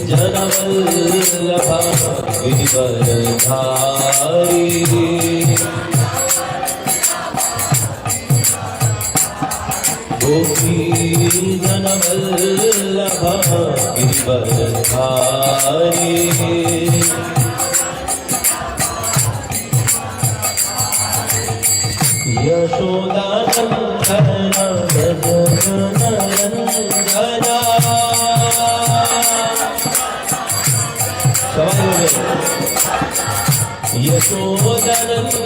जनवल्लभा गिरिवरधारी गोपी जनवल्लभा गिरिवरधारी यशोदानन्दन व्रजनरञ्जना यशोदनन्दन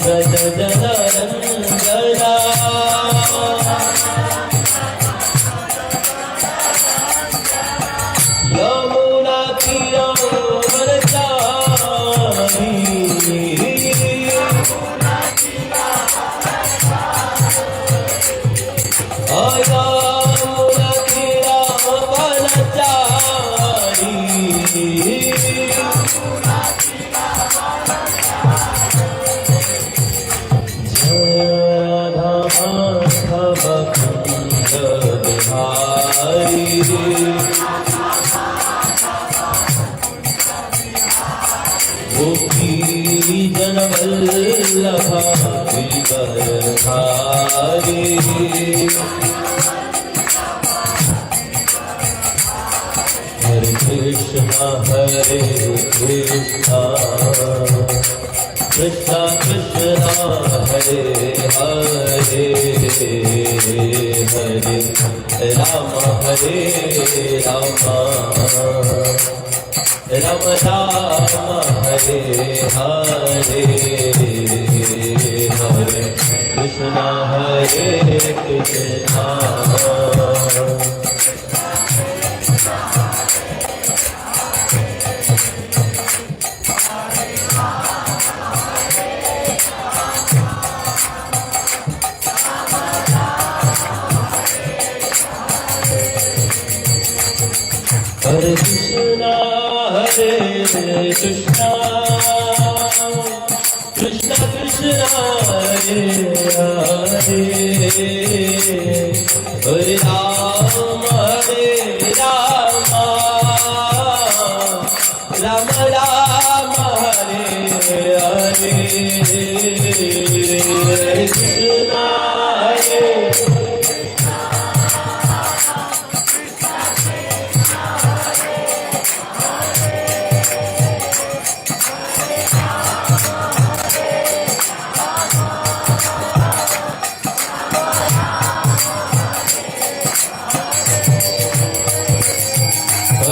व्रजनरञ्जना यमुनातीरवरचारी गोपी जनवल्लभा गिरिवरधारी हरे कृष्णा कृष्णा कृष्णा हरे हरे हरे राम राम राम हरे हरे हरे कृष्णा हरे कृष्णा कृष्णा कृष्णा हरे हरे हरे राम राम राम हरे हरे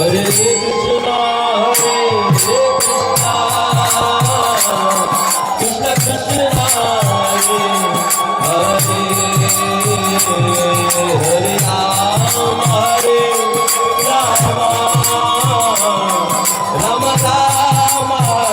हरे कृष्णा हरे Krishna Krishna Krishna Hare Hare Ram Ram Ram Hare Hare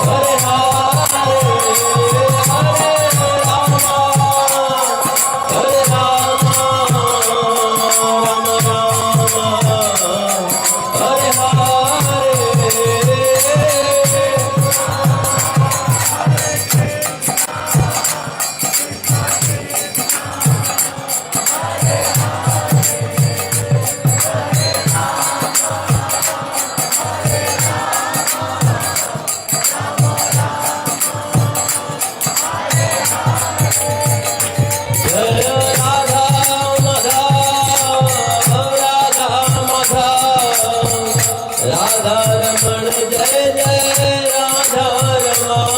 Hare रमण जय जय राधा रमण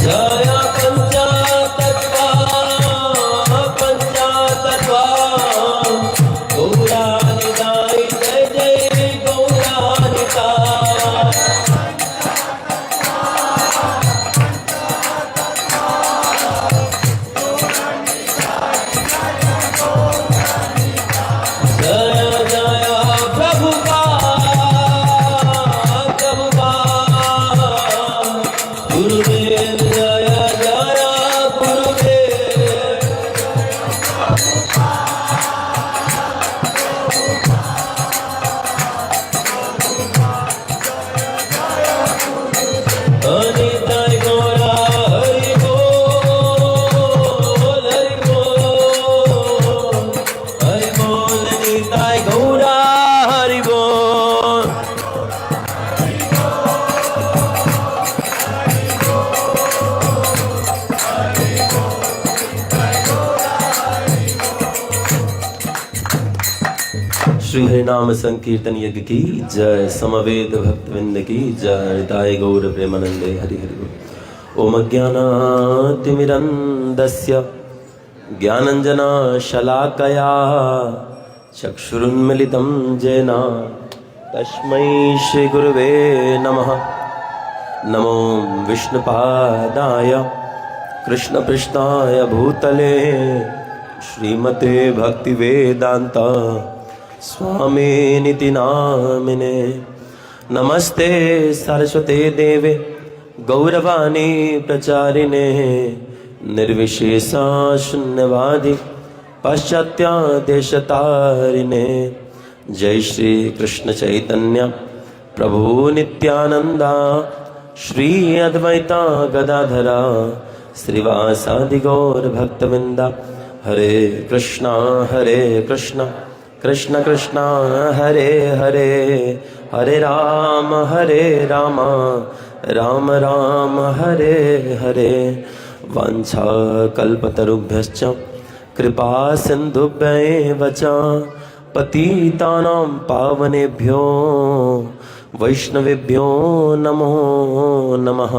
जय पंचातत्वा पंचातत्वा गौरानिताय जय जय गौरानिताय जय जय प्रभुपाद गुरुदेव जय जय गुरुदेव अनिताय गौरा हरि बोल अनिताय गौरा हरि बोल श्री हरिनाम संकीर्तन यज्ञ की जय समवेद भक्तविंद की जय ताय गौर प्रेमानंदे हरि हरि बोल। ओम अज्ञानातिमिरन्दस्य ज्ञानञ्जना शलाकया चक्षुरुन्मिलितं येन तस्मै श्री गुरुवे नमः। नमो विष्णुपादाय कृष्णपृष्ठाय भूतले श्रीमते भक्तिवेदांत स्वामिनिति नामिने। नमस्ते सरस्वते देवे गौरवाणी प्रचारिणे निर्विशेषा शून्यवादी पाश्चात्यादेशतारिणे। जय श्री कृष्ण चैतन्य प्रभु नित्यानंदा श्री अद्वैता गदाधरा श्रीवासादि गौर भक्तवृंदा। हरे कृष्णा कृष्ण कृष्ण हरे हरे हरे राम राम राम हरे हरे। वाञ्छा कल्पतरुभ्यश्च कृपा सिन्धुभ्येव च पतितानां पावनेभ्यो वैष्णवेभ्यो नमो नमः।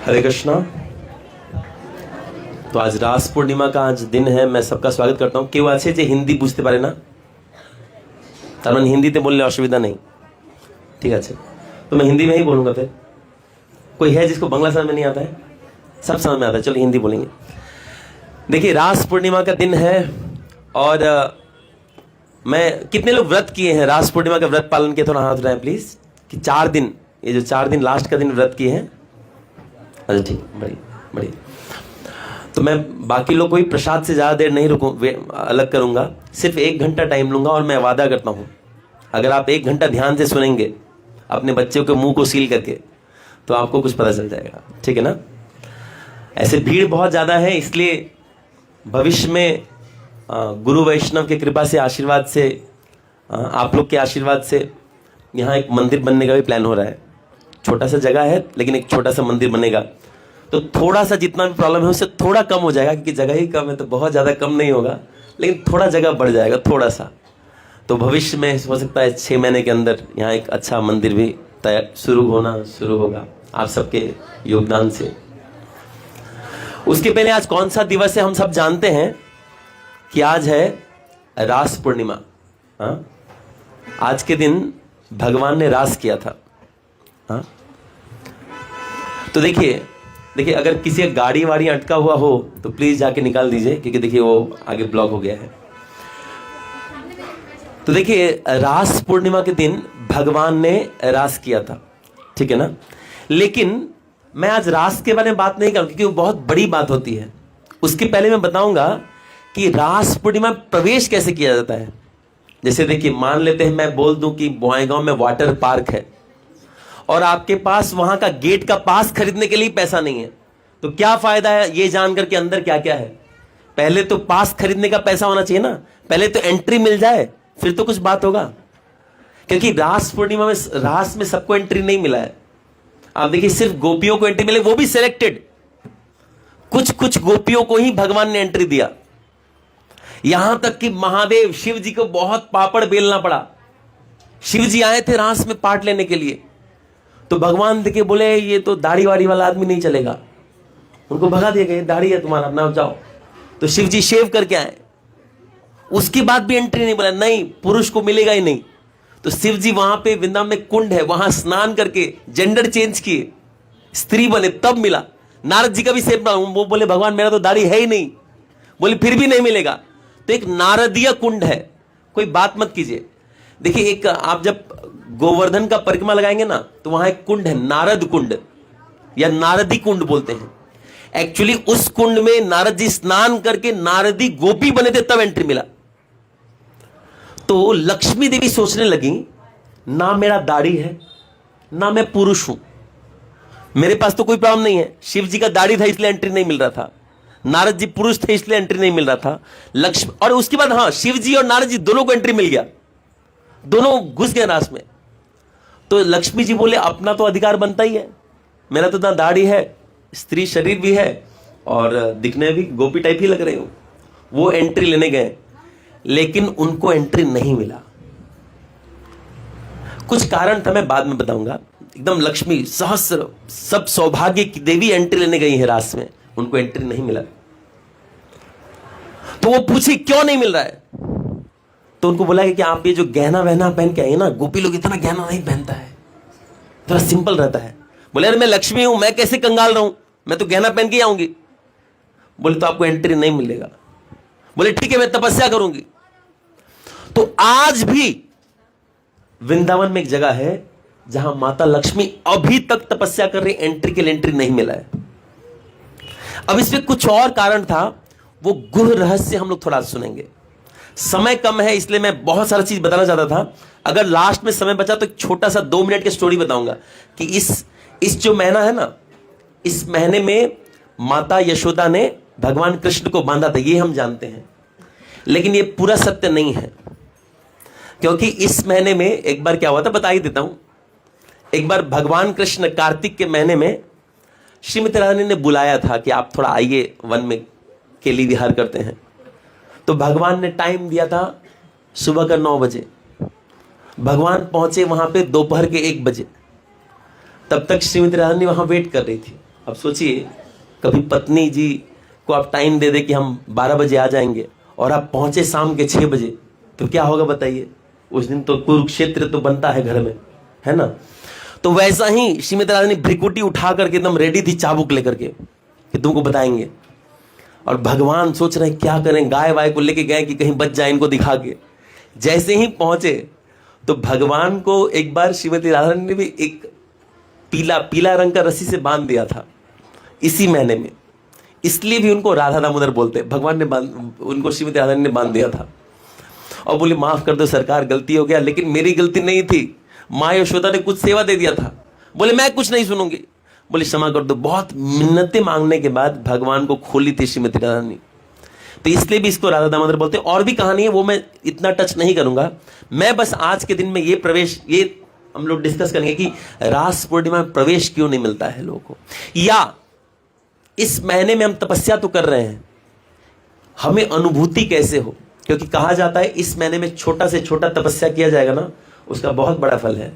हरे कृष्णा। तो आज रास पूर्णिमा का आज दिन है। मैं सबका स्वागत करता हूँ। केউ আছে যে হিন্দি বুঝতে পারে না? তার মানে হিন্দিতে বললে অসুবিধা नहीं, ठीक है। तो मैं हिंदी में ही बोलूंगा। फिर कोई है जिसको बांग्ला समझ में नहीं आता है? सब समझ में आता है, चलो हिंदी बोलेंगे। देखिए रास पूर्णिमा का दिन है और मैं कितने लोग व्रत किए हैं? रास पूर्णिमा का व्रत पालन किया? थोड़ा हाथ उठाएं प्लीज। कि 4 दिन, ये जो 4 दिन लास्ट का दिन व्रत किए हैं? अच्छा ठीक, बढ़िया। तो मैं बाकी लोग कोई प्रसाद से ज़्यादा देर नहीं अलग करूँगा। सिर्फ 1 घंटा टाइम लूँगा और मैं वादा करता हूँ अगर आप 1 घंटा ध्यान से सुनेंगे अपने बच्चों के मुंह को सील करके तो आपको कुछ पता चल जाएगा, ठीक है ना। ऐसे भीड़ बहुत ज़्यादा है, इसलिए भविष्य में गुरु वैष्णव की कृपा से, आशीर्वाद से, आप लोग के आशीर्वाद से यहाँ एक मंदिर बनने का भी प्लान हो रहा है। छोटा सा जगह है लेकिन एक छोटा सा मंदिर बनेगा। तो थोड़ा सा जितना भी प्रॉब्लम है उससे थोड़ा कम हो जाएगा, क्योंकि जगह ही कम है तो बहुत ज़्यादा कम नहीं होगा, लेकिन थोड़ा जगह बढ़ जाएगा थोड़ा सा। तो भविष्य में हो सकता है 6 महीने के अंदर यहाँ एक अच्छा मंदिर भी शुरू होगा आप सबके योगदान से। उसके पहले आज कौन सा दिवस है हम सब जानते हैं कि आज है रास पूर्णिमा। आज के दिन भगवान ने रास किया था। तो देखिए अगर किसी का गाड़ी वाड़ी अटका हुआ हो तो प्लीज जाके निकाल दीजिए, क्योंकि देखिए वो आगे ब्लॉक हो गया है। तो देखिए रास पूर्णिमा के दिन भगवान ने रास किया था, ठीक है ना। लेकिन मैं आज रास के बारे में बात नहीं करूं क्योंकि वो बहुत बड़ी बात होती है। उसके पहले मैं बताऊंगा कि रास पूर्णिमा प्रवेश कैसे किया जाता है। जैसे देखिए, मान लेते हैं मैं बोल दूं कि बोआईगांव में वाटर पार्क है और आपके पास वहां का गेट का पास खरीदने के लिए पैसा नहीं है, तो क्या फायदा है ये जानकर के अंदर क्या क्या है। पहले तो पास खरीदने का पैसा होना चाहिए ना, पहले तो एंट्री मिल जाए फिर तो कुछ बात होगा। क्योंकि रास पूर्णिमा में रास में सबको एंट्री नहीं मिला है। आप देखिए, सिर्फ गोपियों को एंट्री मिले, वो भी सिलेक्टेड। कुछ कुछ गोपियों को ही भगवान ने एंट्री दिया। यहां तक कि महादेव शिव जी को बहुत पापड़ बेलना पड़ा। शिव जी आए थे रास में पार्ट लेने के लिए, तो भगवान देखे बोले ये तो दाढ़ी वाड़ी वाला आदमी नहीं चलेगा, उनको भगा दिया गया, दाढ़ी है तुम्हारा, अपना जाओ। तो शिव जी शेव करके आए, उसके बाद भी एंट्री नहीं, बोला नहीं पुरुष को मिलेगा ही नहीं। तो शिव जी वहां पे वृंदावन में कुंड है, वहां स्नान करके जेंडर चेंज किए, स्त्री बने, तब मिला। नारद जी का भी सेम, वो बोले भगवान मेरा तो दाढ़ी है ही नहीं, बोले फिर भी नहीं मिलेगा। तो एक नारदीय कुंड है, कोई बात मत कीजिए। देखिए, एक आप जब गोवर्धन का परिक्रमा लगाएंगे ना, तो वहां एक कुंड है नारद कुंड या नारदी कुंड बोलते हैं। एक्चुअली उस कुंड में नारद जी स्नान करके नारदी गोपी बने थे, तब एंट्री मिला। तो लक्ष्मी देवी सोचने लगी, ना मेरा दाढ़ी है ना मैं पुरुष हूं, मेरे पास तो कोई प्रॉब्लम नहीं है। शिव जी का दाढ़ी था इसलिए एंट्री नहीं मिल रहा था, नारद जी पुरुष थे इसलिए एंट्री नहीं मिल रहा था। लक्ष्मी, और उसके बाद हाँ, शिव जी और नारद जी दोनों को एंट्री मिल गया, दोनों घुस गए रास में। तो लक्ष्मी जी बोले अपना तो अधिकार बनता ही है, मेरा तो ना दाढ़ी है, स्त्री शरीर भी है और दिखने भी गोपी टाइप ही लग रही हूं। वो एंट्री लेने गए, लेकिन उनको एंट्री नहीं मिला। कुछ कारण था, मैं बाद में बताऊंगा। एकदम लक्ष्मी सहस्र सब सौभाग्य की देवी एंट्री लेने गई है रास में, उनको एंट्री नहीं मिला। तो वो पूछी क्यों नहीं मिल रहा है, तो उनको बोला कि आप ये जो गहना वहना पहन के आए ना, गोपी लोग इतना गहना नहीं पहनता है, थोड़ा सिंपल रहता है। बोले अरे मैं लक्ष्मी हूं, मैं कैसे कंगाल रहूं, मैं तो गहना पहन के आऊंगी। बोले तो आपको एंट्री नहीं मिलेगा। बोले ठीक है, मैं तपस्या करूंगी। तो आज भी वृंदावन में एक जगह है जहां माता लक्ष्मी अभी तक तपस्या कर रही, एंट्री के लिए एंट्री नहीं मिला है। अब इसमें कुछ और कारण था, वो गुह रहस्य हम लोग थोड़ा सुनेंगे। समय कम है इसलिए मैं बहुत सारा चीज बताना चाहता था। अगर लास्ट में समय बचा तो एक छोटा सा 2 मिनट की स्टोरी बताऊंगा कि इस जो महीना है ना, इस महीने में माता यशोदा ने भगवान कृष्ण को बांधा था, ये हम जानते हैं। लेकिन ये पूरा सत्य नहीं है, क्योंकि इस महीने में एक बार क्या हुआ था बता ही देता हूं। एक बार भगवान कृष्ण कार्तिक के महीने में श्रीमती रानी ने बुलाया था कि आप थोड़ा आइए, वन में केली विहार करते हैं। तो भगवान ने टाइम दिया था सुबह का 9 बजे। भगवान पहुंचे वहां पे दोपहर के 1 बजे। तब तक श्रीमती रानी वहां वेट कर रही थी। अब सोचिए, कभी पत्नी जी को आप टाइम दे दे कि हम 12 बजे आ जाएंगे और आप पहुंचे शाम के 6 बजे, तो क्या होगा बताइए। उस दिन तो कुरुक्षेत्र तो बनता है घर में, है ना। तो वैसा ही श्रीमती रानी भ्रिकुटी उठा करके एकदम रेडी थी चाबुक लेकर के कि तुमको बताएंगे। और भगवान सोच रहे हैं क्या करें, गाय वाय को लेके गए कि कहीं बच जाए इनको दिखा के। जैसे ही पहुंचे तो भगवान को एक बार श्रीमती रानी ने भी एक पीला रंग का रस्सी से बांध दिया था इसी महीने में, इसलिए भी उनको राधा दामोदर बोलते हैं। भगवान ने उनको श्रीमती राधा ने बांध दिया था और बोले माफ कर दो सरकार, गलती हो गया, लेकिन मेरी गलती नहीं थी, माँ यशोदा ने कुछ सेवा दे दिया था। बोले मैं कुछ नहीं सुनूंगी। बोले क्षमा कर दो। बहुत मिन्नतें मांगने के बाद भगवान को खोली थी श्रीमती रानी, तो इसलिए भी इसको राधा दामोदर बोलते हैं। और भी कहानी है, वो मैं इतना टच नहीं करूंगा। मैं बस आज के दिन में ये हम लोग डिस्कस करेंगे कि रास पूर्णिमा में प्रवेश क्यों नहीं मिलता है लोगों को, या इस महीने में हम तपस्या तो कर रहे हैं, हमें अनुभूति कैसे हो। क्योंकि कहा जाता है इस महीने में छोटा से छोटा तपस्या किया जाएगा ना, उसका बहुत बड़ा फल है।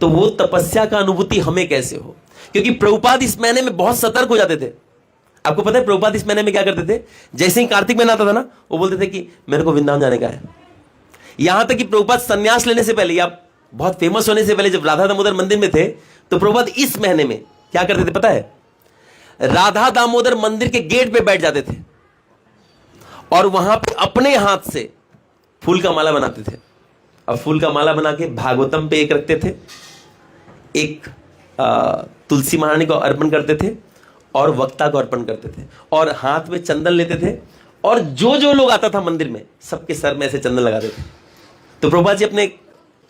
तो वो तपस्या का अनुभूति हमें कैसे हो, क्योंकि प्रभुपाद इस महीने में बहुत सतर्क हो जाते थे। आपको पता है प्रभुपाद इस महीने में क्या करते थे, जैसे ही कार्तिक महीना आता था ना, वो बोलते थे कि मेरे को वृंदावन जाने का है। यहां तक कि प्रभुपाद संन्यास लेने से पहले या बहुत फेमस होने से पहले जब राधा दामोदर मंदिर में थे, तो प्रभुपाद इस महीने में क्या करते थे पता है, राधा दामोदर मंदिर के गेट पे बैठ जाते थे और वहां पे अपने हाथ से फूल का माला बनाते थे। अब फूल का माला बना के भागवतम पे एक रखते थे, एक तुलसी महारानी को अर्पण करते थे और वक्ता को अर्पण करते थे, और हाथ में चंदन लेते थे, और जो जो लोग आता था मंदिर में सबके सर में ऐसे चंदन लगाते थे। तो प्रभुपाद जी अपने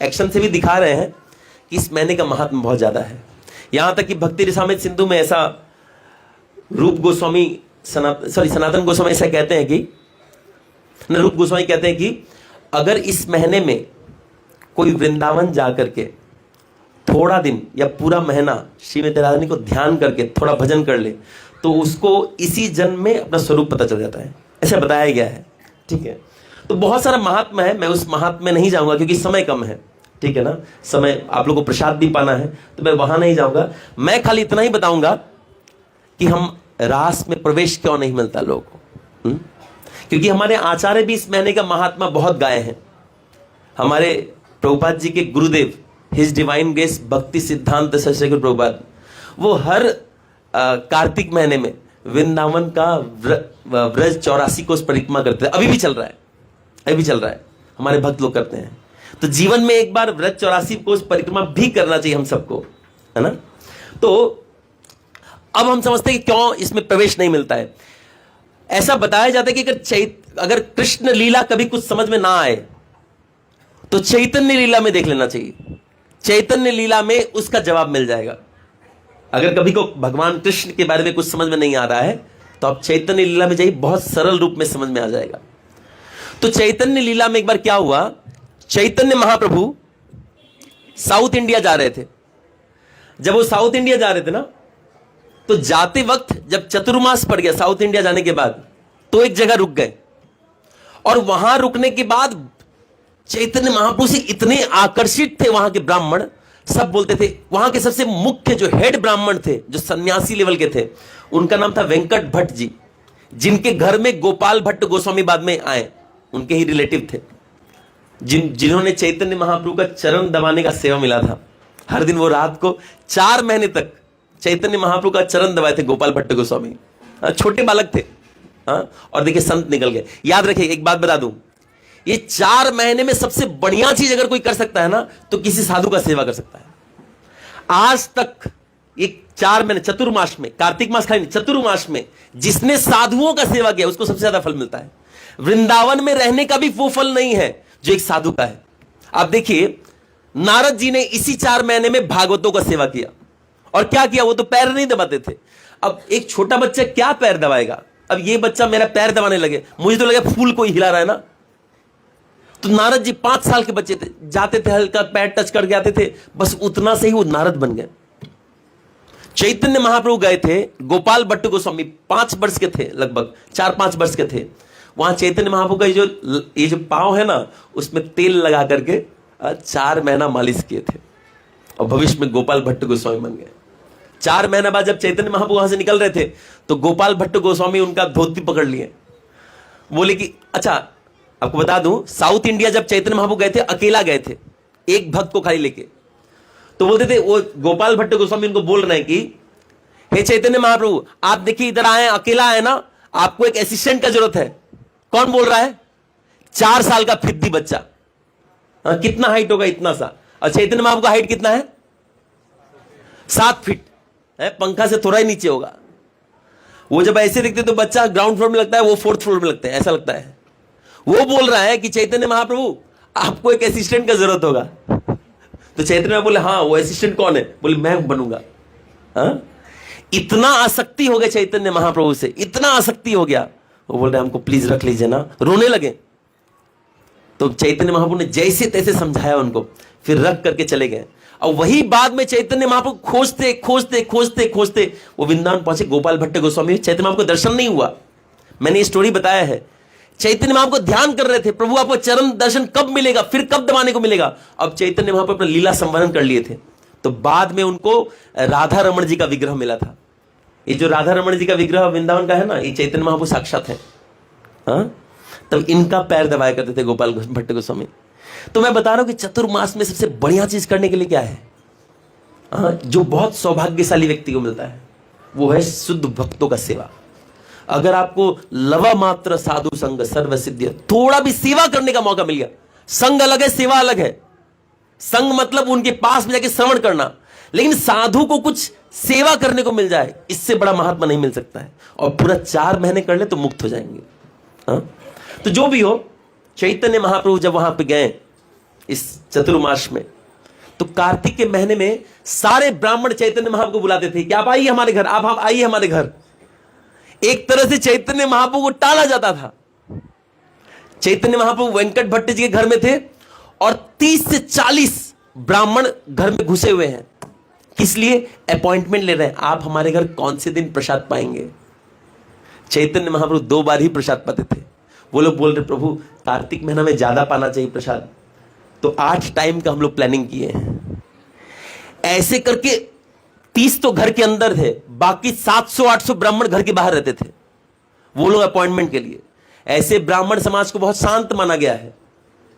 एक्शन से भी दिखा रहे हैं कि इस महीने का महात्मा बहुत ज्यादा है। यहां तक कि भक्ति रसामृत सिंधु में ऐसा रूप गोस्वामी सनातन गोस्वामी ऐसा कहते हैं कि रूप गोस्वामी कहते हैं कि अगर इस महीने में कोई वृंदावन जाकर के थोड़ा दिन या पूरा महीना श्रीमती राधारानी को ध्यान करके थोड़ा भजन कर ले तो उसको इसी जन्म में अपना स्वरूप पता चल जाता है, ऐसा बताया गया है। ठीक है, तो बहुत सारा महात्मा है, मैं उस महात्मा में नहीं जाऊंगा क्योंकि समय कम है। ठीक है ना, समय आप लोगों को प्रसाद भी पाना है तो मैं वहां नहीं जाऊंगा। मैं खाली इतना ही बताऊंगा कि हम रास में प्रवेश क्यों नहीं मिलता लोगों को, क्योंकि हमारे आचार्य भी इस महीने का महात्मा बहुत गाए हैं। हमारे प्रभुपाद जी के गुरुदेव हिज डिवाइन ग्रेस भक्ति सिद्धांत सशेखर प्रभुपाद, वो हर कार्तिक महीने में वृंदावन का व्रज 84 कोस परिक्रमा करते थे। अभी भी चल रहा है, अभी भी चल रहा है, हमारे भक्त लोग करते हैं। तो जीवन में एक बार व्रज 84 कोस परिक्रमा भी करना चाहिए हम सबको, है ना। तो अब हम समझते हैं कि क्यों इसमें प्रवेश नहीं मिलता है। ऐसा बताया जाता है कि अगर कृष्ण लीला कभी कुछ समझ में ना आए तो चैतन्य लीला में देख लेना चाहिए। चैतन्य लीला में उसका जवाब मिल जाएगा। अगर कभी को भगवान कृष्ण के बारे में कुछ समझ में नहीं आ रहा है तो आप चैतन्य लीला में जाइए, बहुत सरल रूप में समझ में आ जाएगा। तो चैतन्य लीला में एक बार क्या हुआ, चैतन्य महाप्रभु साउथ इंडिया जा रहे थे। जब वो साउथ इंडिया जा रहे थे ना, तो जाते वक्त जब चतुर्मास पड़ गया साउथ इंडिया जाने के बाद, तो एक जगह रुक गए, और वहां रुकने के बाद चैतन्य महाप्रभु से इतने आकर्षित थे वहां के ब्राह्मण, सब बोलते थे। वहां के सबसे मुख्य जो हेड ब्राह्मण थे, जो सन्यासी लेवल के थे, उनका नाम था वेंकट भट्ट जी, जिनके घर में गोपाल भट्ट गोस्वामी बाद में आए, उनके ही रिलेटिव थे, जिन्होंने चैतन्य महाप्रभु का चरण दबाने का सेवा मिला था। हर दिन वो रात को 4 महीने तक चैतन्य महाप्रभु का चरण दबाए थे गोपाल भट्ट गोस्वामी। छोटे बालक थे, और देखिए संत निकल गए। याद रखिए, एक बात बता दूं, ये 4 महीने में सबसे बढ़िया चीज अगर कोई कर सकता है ना, तो किसी साधु का सेवा कर सकता है। आज तक ये 4 महीने चतुर्मास में, कार्तिक मास खाली नहीं, चतुर्मास में जिसने साधुओं का सेवा किया उसको सबसे ज्यादा फल मिलता है। वृंदावन में रहने का भी वो फल नहीं है जो एक साधु का है। आप देखिए, नारद जी ने इसी 4 महीने में भागवतों का सेवा किया, और क्या किया, वो तो पैर नहीं दबाते थे। अब एक छोटा बच्चा क्या पैर दबाएगा। अब ये बच्चा मेरा पैर दबाने लगे, मुझे तो लगे फूल कोई हिला रहा है ना। तो नारद जी 5 साल के बच्चे थे, जाते थे, हल्का पैर टच करके आते थे, बस उतना से ही वो नारद बन गए। चैतन्य महाप्रभु गए थे, गोपाल भट्ट गोस्वामी 5 वर्ष के थे, लगभग 4-5 वर्ष के थे। वहां चैतन्य महाप्रभु का ये जो पांव है ना, उसमें तेल लगा करके 4 महीना मालिश किए थे, और भविष्य में गोपाल भट्ट गोस्वामी बन गए। 4 महीना बाद जब चैतन्य महाप्रभु वहां से निकल रहे थे, तो गोपाल भट्ट गोस्वामी उनका धोती पकड़ लिए, बोले कि अच्छा आपको बता दूं, साउथ इंडिया जब चैतन्य महाप्रभु गए थे, अकेला गए थे, एक भक्त को खाली लेके। तो बोलते थे, वो गोपाल भट्ट गोस्वामी उनको बोल रहे हैं कि हे चैतन्य महाप्रभु, आप देखिए इधर आए, अकेला आए ना, आपको एक असिस्टेंट का जरूरत है। कौन बोल रहा है? 4 साल का फिद्दी बच्चा। कितना हाइट होगा? इतना सा। और चैतन्य महाप्रभु का हाइट कितना है? 7 फीट है, पंखा से थोड़ा ही नीचे होगा। वो जब ऐसे दिखते तो बच्चा ग्राउंड फ्लोर में लगता है, वो 4th फ्लोर में लगते हैं, ऐसा लगता है। वो बोल रहा है कि चैतन्य महाप्रभु, आपको एक असिस्टेंट का जरूरत होगा। तो चैतन्य महाप्रभु बोले, हाँ, वो असिस्टेंट कौन है? बोले, मैं बनूंगा। इतना आसक्ति हो गया चैतन्य महाप्रभु से, इतना आसक्ति हो गया। वो बोल रहे, हमको प्लीज रख लीजिए ना, रोने लगे। तो चैतन्य महाप्रभु ने जैसे तैसे समझाया उनको, फिर रख करके चले गए। और वही बाद में चैतन्य महाप्रभु खोजते खोजते खोजते खोजते वो वृंदावन पहुंचे। गोपाल भट्ट गोस्वामी, चैतन्य महाप्रभु को दर्शन नहीं हुआ। मैंने ये स्टोरी बताया है। चैतन्य महाप्रभु को ध्यान कर रहे थे, प्रभु आपको चरण दर्शन कब मिलेगा, फिर कब दबाने को मिलेगा। अब चैतन्य महाप्रभु अपना लीला संवरण कर लिए थे। तो बाद में उनको राधा रमण जी का विग्रह मिला था। ये जो राधा रमण जी का विग्रह वृंदावन का है ना, ये चैतन्य महाप्रभु साक्षात है। तब इनका पैर दबाया करते थे गोपाल भट्ट गोस्वामी। तो मैं बता रहा हूं कि चतुर्मास में सबसे बढ़िया चीज करने के लिए क्या है, जो बहुत सौभाग्यशाली व्यक्ति को मिलता है, वो है शुद्ध भक्तों का सेवा। अगर आपको लवा मात्र साधु संग सर्व सिद्धि, थोड़ा भी सेवा करने का मौका मिल गया। संग अलग है, सेवा अलग है। संग मतलब उनके पास में जाके श्रवण करना, लेकिन साधु को कुछ सेवा करने को मिल जाए, इससे बड़ा महात्मा नहीं मिल सकता है। और पूरा 4 महीने कर ले तो मुक्त हो जाएंगे। हाँ, तो जो भी हो, चैतन्य महाप्रभु जब वहां पे गए इस चतुर्मास में, तो कार्तिक के महीने में सारे ब्राह्मण चैतन्य महाप्रभु को बुलाते थे कि आप आइए हमारे घर, आप आइए हमारे घर। एक तरह से चैतन्य महाप्रभु को टाला जाता था। चैतन्य महाप्रभु वेंकट भट्ट जी के घर में थे और 30 से 40 ब्राह्मण घर में घुसे हुए हैं। किस लिए? अपॉइंटमेंट ले रहे हैं, आप हमारे घर कौन से दिन प्रसाद पाएंगे। चैतन्य महाप्रभु 2 बार ही प्रसाद पाते थे। वो लोग बोल रहे, प्रभु कार्तिक महीना में ज्यादा पाना चाहिए प्रसाद, तो 8 टाइम का हम लोग प्लानिंग किए हैं। ऐसे करके 30 तो घर के अंदर थे, बाकी 700-800 ब्राह्मण घर के बाहर रहते थे, वो लोग अपॉइंटमेंट के लिए। ऐसे ब्राह्मण समाज को बहुत शांत माना गया है,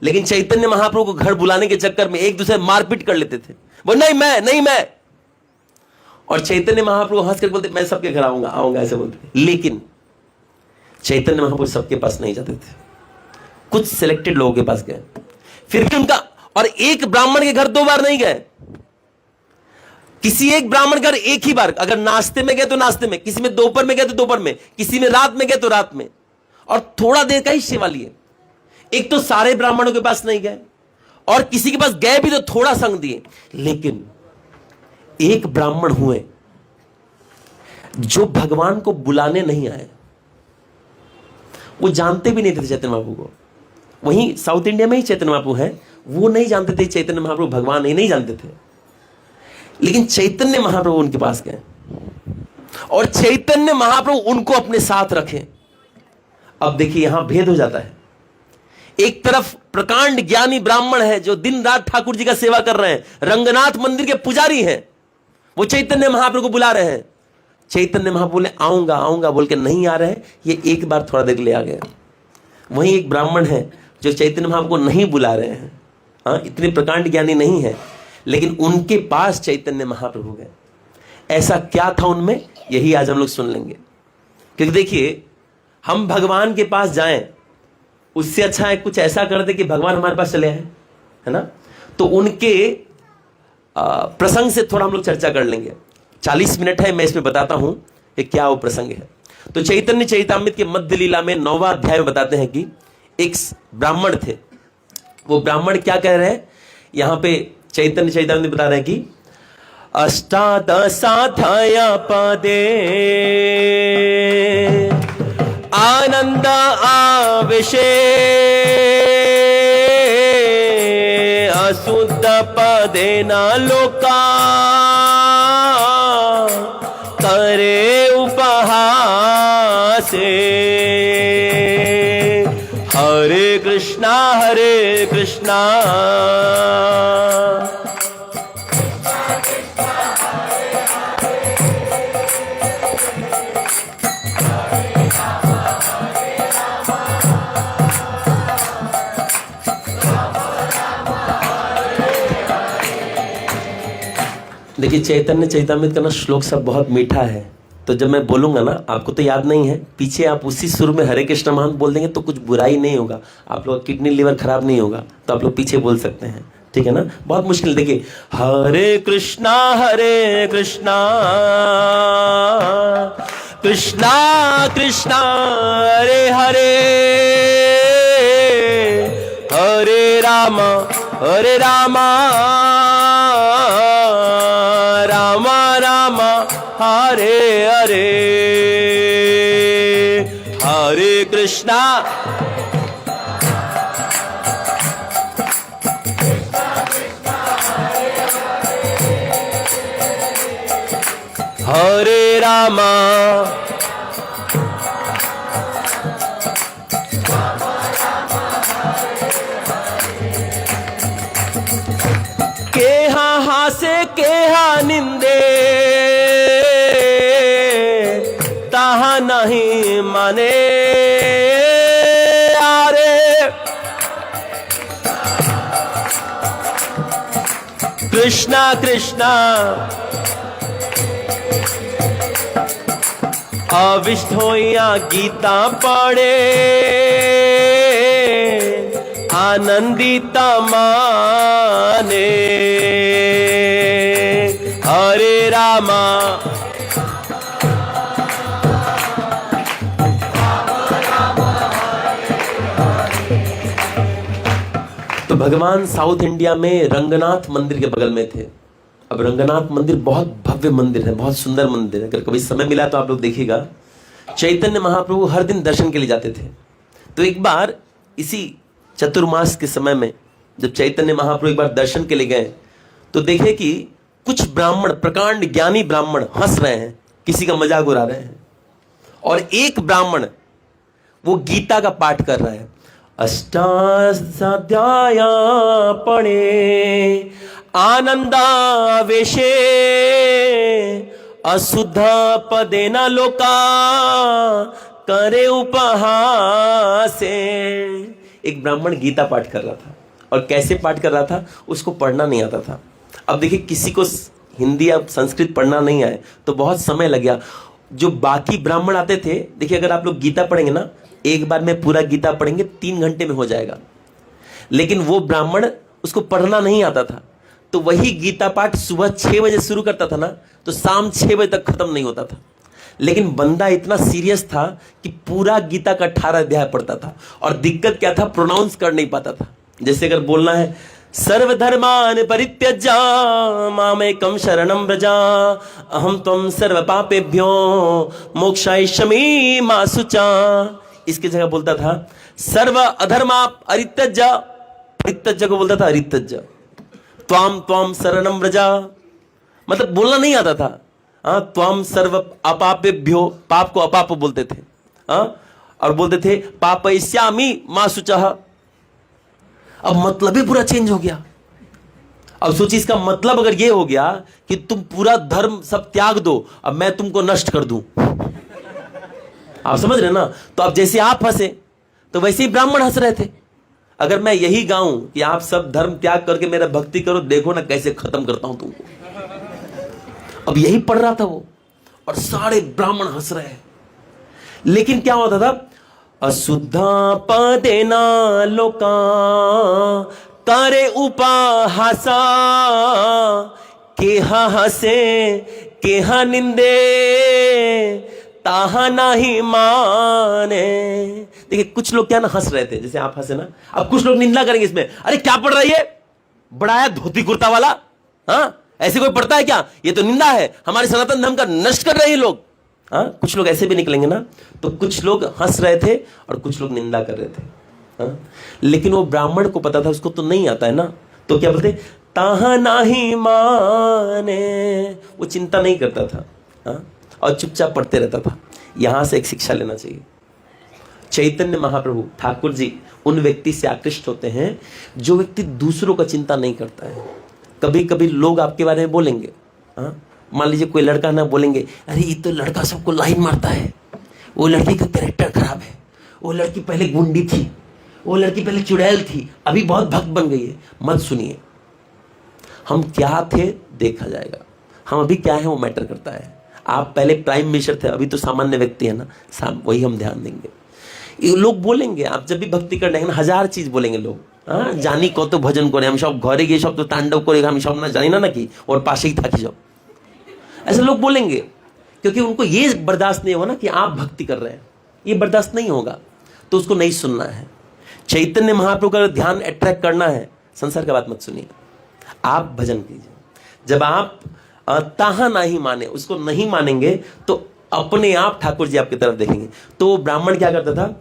लेकिन चैतन्य महाप्रभु को घर बुलाने के चक्कर में एक दूसरे मारपीट कर लेते थे। वो नहीं मैं। और चैतन्य महाप्रभु हंस कर बोलते, मैं सबके घर आऊंगा ऐसे बोलते। लेकिन चैतन्य महाप्रभु सबके पास नहीं जाते थे, कुछ सिलेक्टेड लोगों के पास गए। फिर भी उनका, और एक ब्राह्मण के घर 2 बार नहीं गए, किसी एक ब्राह्मण घर एक ही बार। अगर नाश्ते में गए तो नाश्ते में, किसी में दोपहर में गए तो दोपहर में, किसी में रात में गए तो रात में, और थोड़ा देर का ही सेवा लिए। एक तो सारे ब्राह्मणों के पास नहीं गए, और किसी के पास गए भी तो थोड़ा संग दिए। लेकिन एक ब्राह्मण हुए जो भगवान को बुलाने नहीं आए, वो जानते भी नहीं थे चैतन्य महाप्रभु को। वहीं साउथ इंडिया में ही चैतन्य महाप्रभु है, वो नहीं जानते थे चैतन्य महाप्रभु भगवान नहीं जानते थे। लेकिन चैतन्य महाप्रभु उनके पास गए और चैतन्य महाप्रभु उनको अपने साथ रखे। अब देखिए यहां भेद हो जाता है। एक तरफ प्रकांड ज्ञानी ब्राह्मण है जो दिन रात ठाकुर जी का सेवा कर रहे हैं, रंगनाथ मंदिर के पुजारी हैं, वो चैतन्य महाप्रभु को बुला रहे हैं। चैतन्य महाप्रभु बोले आऊंगा बोल के नहीं आ रहे हैं, ये एक बार थोड़ा देर ले आ गए। वहीं एक ब्राह्मण है जो चैतन्य महाप्रभु को नहीं बुला रहे हैं, हाँ इतने प्रकांड ज्ञानी नहीं है, लेकिन उनके पास चैतन्य महाप्रभु गए। ऐसा क्या था उनमें, यही आज हम लोग सुन लेंगे। क्योंकि देखिए, हम भगवान के पास जाएं, उससे अच्छा है कुछ ऐसा कर दे कि भगवान हमारे पास चले आए, है ना। तो उनके प्रसंग से थोड़ा हम लोग चर्चा कर लेंगे। 40 मिनट है, मैं इसमें बताता हूं कि क्या वो प्रसंग है। तो चैतन्य चरितामृत के मध्य लीला में 9वां अध्याय में बताते हैं कि एक ब्राह्मण थे। वो ब्राह्मण क्या कह रहे हैं, यहां पे चैतन्य चरितामृत बता रहे हैं कि अष्टादशाध्याय पदे आनंद आविशे अशुद्ध पदेन लोका करे उपहासे हरे कृष्णा देखिए, चैतन्य चरितामृत का ना श्लोक सब बहुत मीठा है, तो जब मैं बोलूंगा ना, आपको तो याद नहीं है, पीछे आप उसी सुर में हरे कृष्ण महान बोल देंगे तो कुछ बुराई नहीं होगा, आप लोग किडनी लीवर खराब नहीं होगा, तो आप लोग पीछे बोल सकते हैं, ठीक है ना। बहुत मुश्किल। देखिए, हरे कृष्णा कृष्णा कृष्णा हरे हरे, हरे राम राम राम हरे हरे, हरे कृष्णा हरे राम केहा हासे केहा निंदे ताहा नहीं माने आरे, कृष्णा कृष्णा अविष्ट होया गीता पढ़े आनंदित माने, रामा। तो भगवान साउथ इंडिया में रंगनाथ मंदिर के बगल में थे। अब रंगनाथ मंदिर बहुत भव्य मंदिर है, बहुत सुंदर मंदिर है। अगर कभी समय मिला तो आप लोग देखिएगा। चैतन्य महाप्रभु हर दिन दर्शन के लिए जाते थे। तो एक बार इसी चतुर्मास के समय में जब चैतन्य महाप्रभु एक बार दर्शन के लिए गए तो देखे कि कुछ ब्राह्मण, प्रकांड ज्ञानी ब्राह्मण हंस रहे हैं, किसी का मजाक उड़ा रहे हैं। और एक ब्राह्मण वो गीता का पाठ कर रहा है। अष्टाध्याय पढ़े आनंदावेशे अशुद्ध पदेन लोका करे उपहासे। एक ब्राह्मण गीता पाठ कर रहा था और कैसे पाठ कर रहा था, उसको पढ़ना नहीं आता था। अब देखिए, किसी को हिंदी या संस्कृत पढ़ना नहीं आए तो बहुत समय लग गया। जो बाकी ब्राह्मण आते थे, देखिए अगर आप लोग गीता पढ़ेंगे ना, एक बार में पूरा गीता पढ़ेंगे 3 घंटे में हो जाएगा। लेकिन वो ब्राह्मण, उसको पढ़ना नहीं आता था, तो वही गीता पाठ सुबह 6 बजे शुरू करता था ना, तो शाम 6 बजे तक खत्म नहीं होता था। लेकिन बंदा इतना सीरियस था कि पूरा गीता का 18 अध्याय पढ़ता था। और दिक्कत क्या था, प्रोनाउंस कर नहीं पाता था। जैसे अगर बोलना है सर्वधर्मान परित्यज्य मामेकं शरणं व्रज अहम त्वं सर्व पापेभ्यो मोक्षयिष्यामि मा शुचा। इसकी जगह बोलता था सर्व अधर्मा परित्यज्य, परित्यज्य को बोलता था अरित्यज्य। त्वाम त्वाम शरणं व्रज, मतलब बोलना नहीं आता था। त्वाम सर्व अपापेभ्यो, पाप को अपाप बोलते थे। और बोलते थे पापयिष्यामि मा शुचः। अब मतलब ही पूरा चेंज हो गया। अब सोचिए, इसका मतलब अगर ये हो गया कि तुम पूरा धर्म सब त्याग दो, अब मैं तुमको नष्ट कर दूं। आप समझ रहे ना? तो अब जैसे आप हंसे तो वैसे ही ब्राह्मण हंस रहे थे। अगर मैं यही गाऊं कि आप सब धर्म त्याग करके मेरा भक्ति करो, देखो ना कैसे खत्म करता हूं तुमको। अब यही पढ़ रहा था वो, और सारे ब्राह्मण हंस रहे हैं। लेकिन क्या होता था, अशुद्धा पदेना लोका करे उपहासा केहा हसे केहा निंदे ताहा नहीं माने। देखिए कुछ लोग क्या ना हंस रहे थे, जैसे आप हंसे ना। अब कुछ लोग निंदा करेंगे इसमें, अरे क्या पढ़ रहा है ये, बड़ा है धोती कुर्ता वाला, ऐसे कोई पढ़ता है क्या, ये तो निंदा है, हमारे सनातन धर्म का नष्ट कर रहे हैं लोग। कुछ लोग ऐसे भी निकलेंगे ना। तो कुछ लोग हंस रहे थे और कुछ लोग निंदा कर रहे थे। लेकिन वो ब्राह्मण को पता था उसको तो नहीं आता है ना, तो क्या बोलते, ताहा नाही माने। वो चिंता नहीं करता था और चुपचाप पढ़ते रहता था। यहां से एक शिक्षा लेना चाहिए। चैतन्य महाप्रभु ठाकुर जी उन व्यक्ति से आकृष्ट होते हैं जो व्यक्ति दूसरों का चिंता नहीं करता है। कभी कभी लोग आपके बारे में बोलेंगे, मान लीजिए कोई लड़का ना, बोलेंगे अरे ये तो लड़का सबको लाइन मारता है, वो लड़की का कैरेक्टर खराब है, वो लड़की पहले गुंडी थी, वो लड़की पहले चुड़ैल थी, अभी बहुत भक्त बन गई है। मत सुनिए, हम क्या थे देखा जाएगा, हम अभी क्या है वो मैटर करता है। आप पहले प्राइम मिनिस्टर थे, अभी तो सामान्य व्यक्ति है ना, वही हम ध्यान देंगे। ये लोग बोलेंगे, आप जब भी भक्ति करने ना 1000 चीज बोलेंगे लोग। जानी कत भजन करे, हम सब घरे गए सब तो तांडव करे, हम सब ना जानी ना कि और पासे ही था कि सब, ऐसे लोग बोलेंगे। क्योंकि उनको ये बर्दाश्त नहीं होगा ना कि आप भक्ति कर रहे हैं, ये बर्दाश्त नहीं होगा, तो उसको नहीं सुनना है। चैतन्य महाप्रभु का ध्यान अट्रैक्ट करना है, संसार का बात मत सुनिए, आप भजन कीजिए। जब आप ताहा नहीं माने, उसको नहीं मानेंगे, तो अपने आप ठाकुर जी आपकी तरफ देखेंगे। तो ब्राह्मण क्या करता था,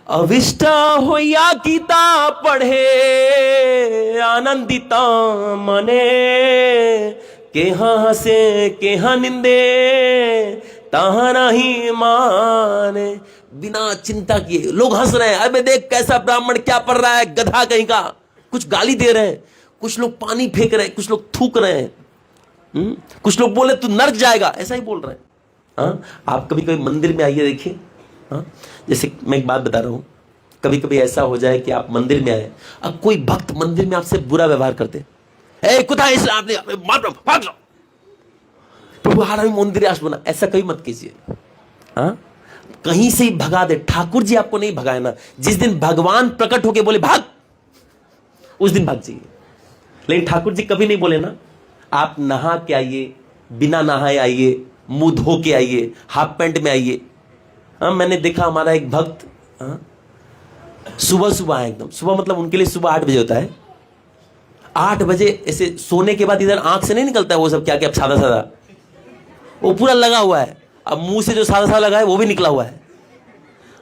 अविष्ट हो या गीता पढ़े आनंदिता मने केहा हसे केहा निंदे ताहा नहीं माने। बिना चिंता किए लोग हंस रहे हैं, अबे देख कैसा ब्राह्मण क्या पढ़ रहा है, गधा कहीं का। कुछ गाली दे रहे हैं, कुछ लोग पानी फेंक रहे हैं, कुछ लोग थूक रहे हैं, कुछ लोग बोले तू नर्क जाएगा, ऐसा ही बोल रहे हैं। आप कभी कभी मंदिर में आइए, देखिए। जैसे मैं एक बात बता रहा हूं, कभी कभी ऐसा हो जाए कि आप मंदिर में आए, अब कोई भक्त मंदिर में आपसे बुरा व्यवहार करते, कुत्ता इस्लाम ने मार भाग जाओ, प्रभु आ रहा है मंदिर आश बना, ऐसा कभी मत कीजिए। कहीं से ही भगा दे, ठाकुर जी आपको नहीं भगाए ना। जिस दिन भगवान प्रकट होके बोले भाग, उस दिन भाग जाइए। लेकिन ठाकुर जी कभी नहीं बोले ना आप नहा के आइए, बिना नहाए आइए, मुंह धो के आइए, हाफ पैंट में आइए। हाँ, मैंने देखा हमारा एक भक्त, हाँ, सुबह सुबह आए, एकदम सुबह, मतलब उनके लिए सुबह 8 बजे होता है। 8 बजे ऐसे सोने के बाद इधर आंख से नहीं निकलता है वो सब क्या क्या सादा सादा, वो पूरा लगा हुआ है। अब मुंह से जो सादा सादा लगा है वो भी निकला हुआ है।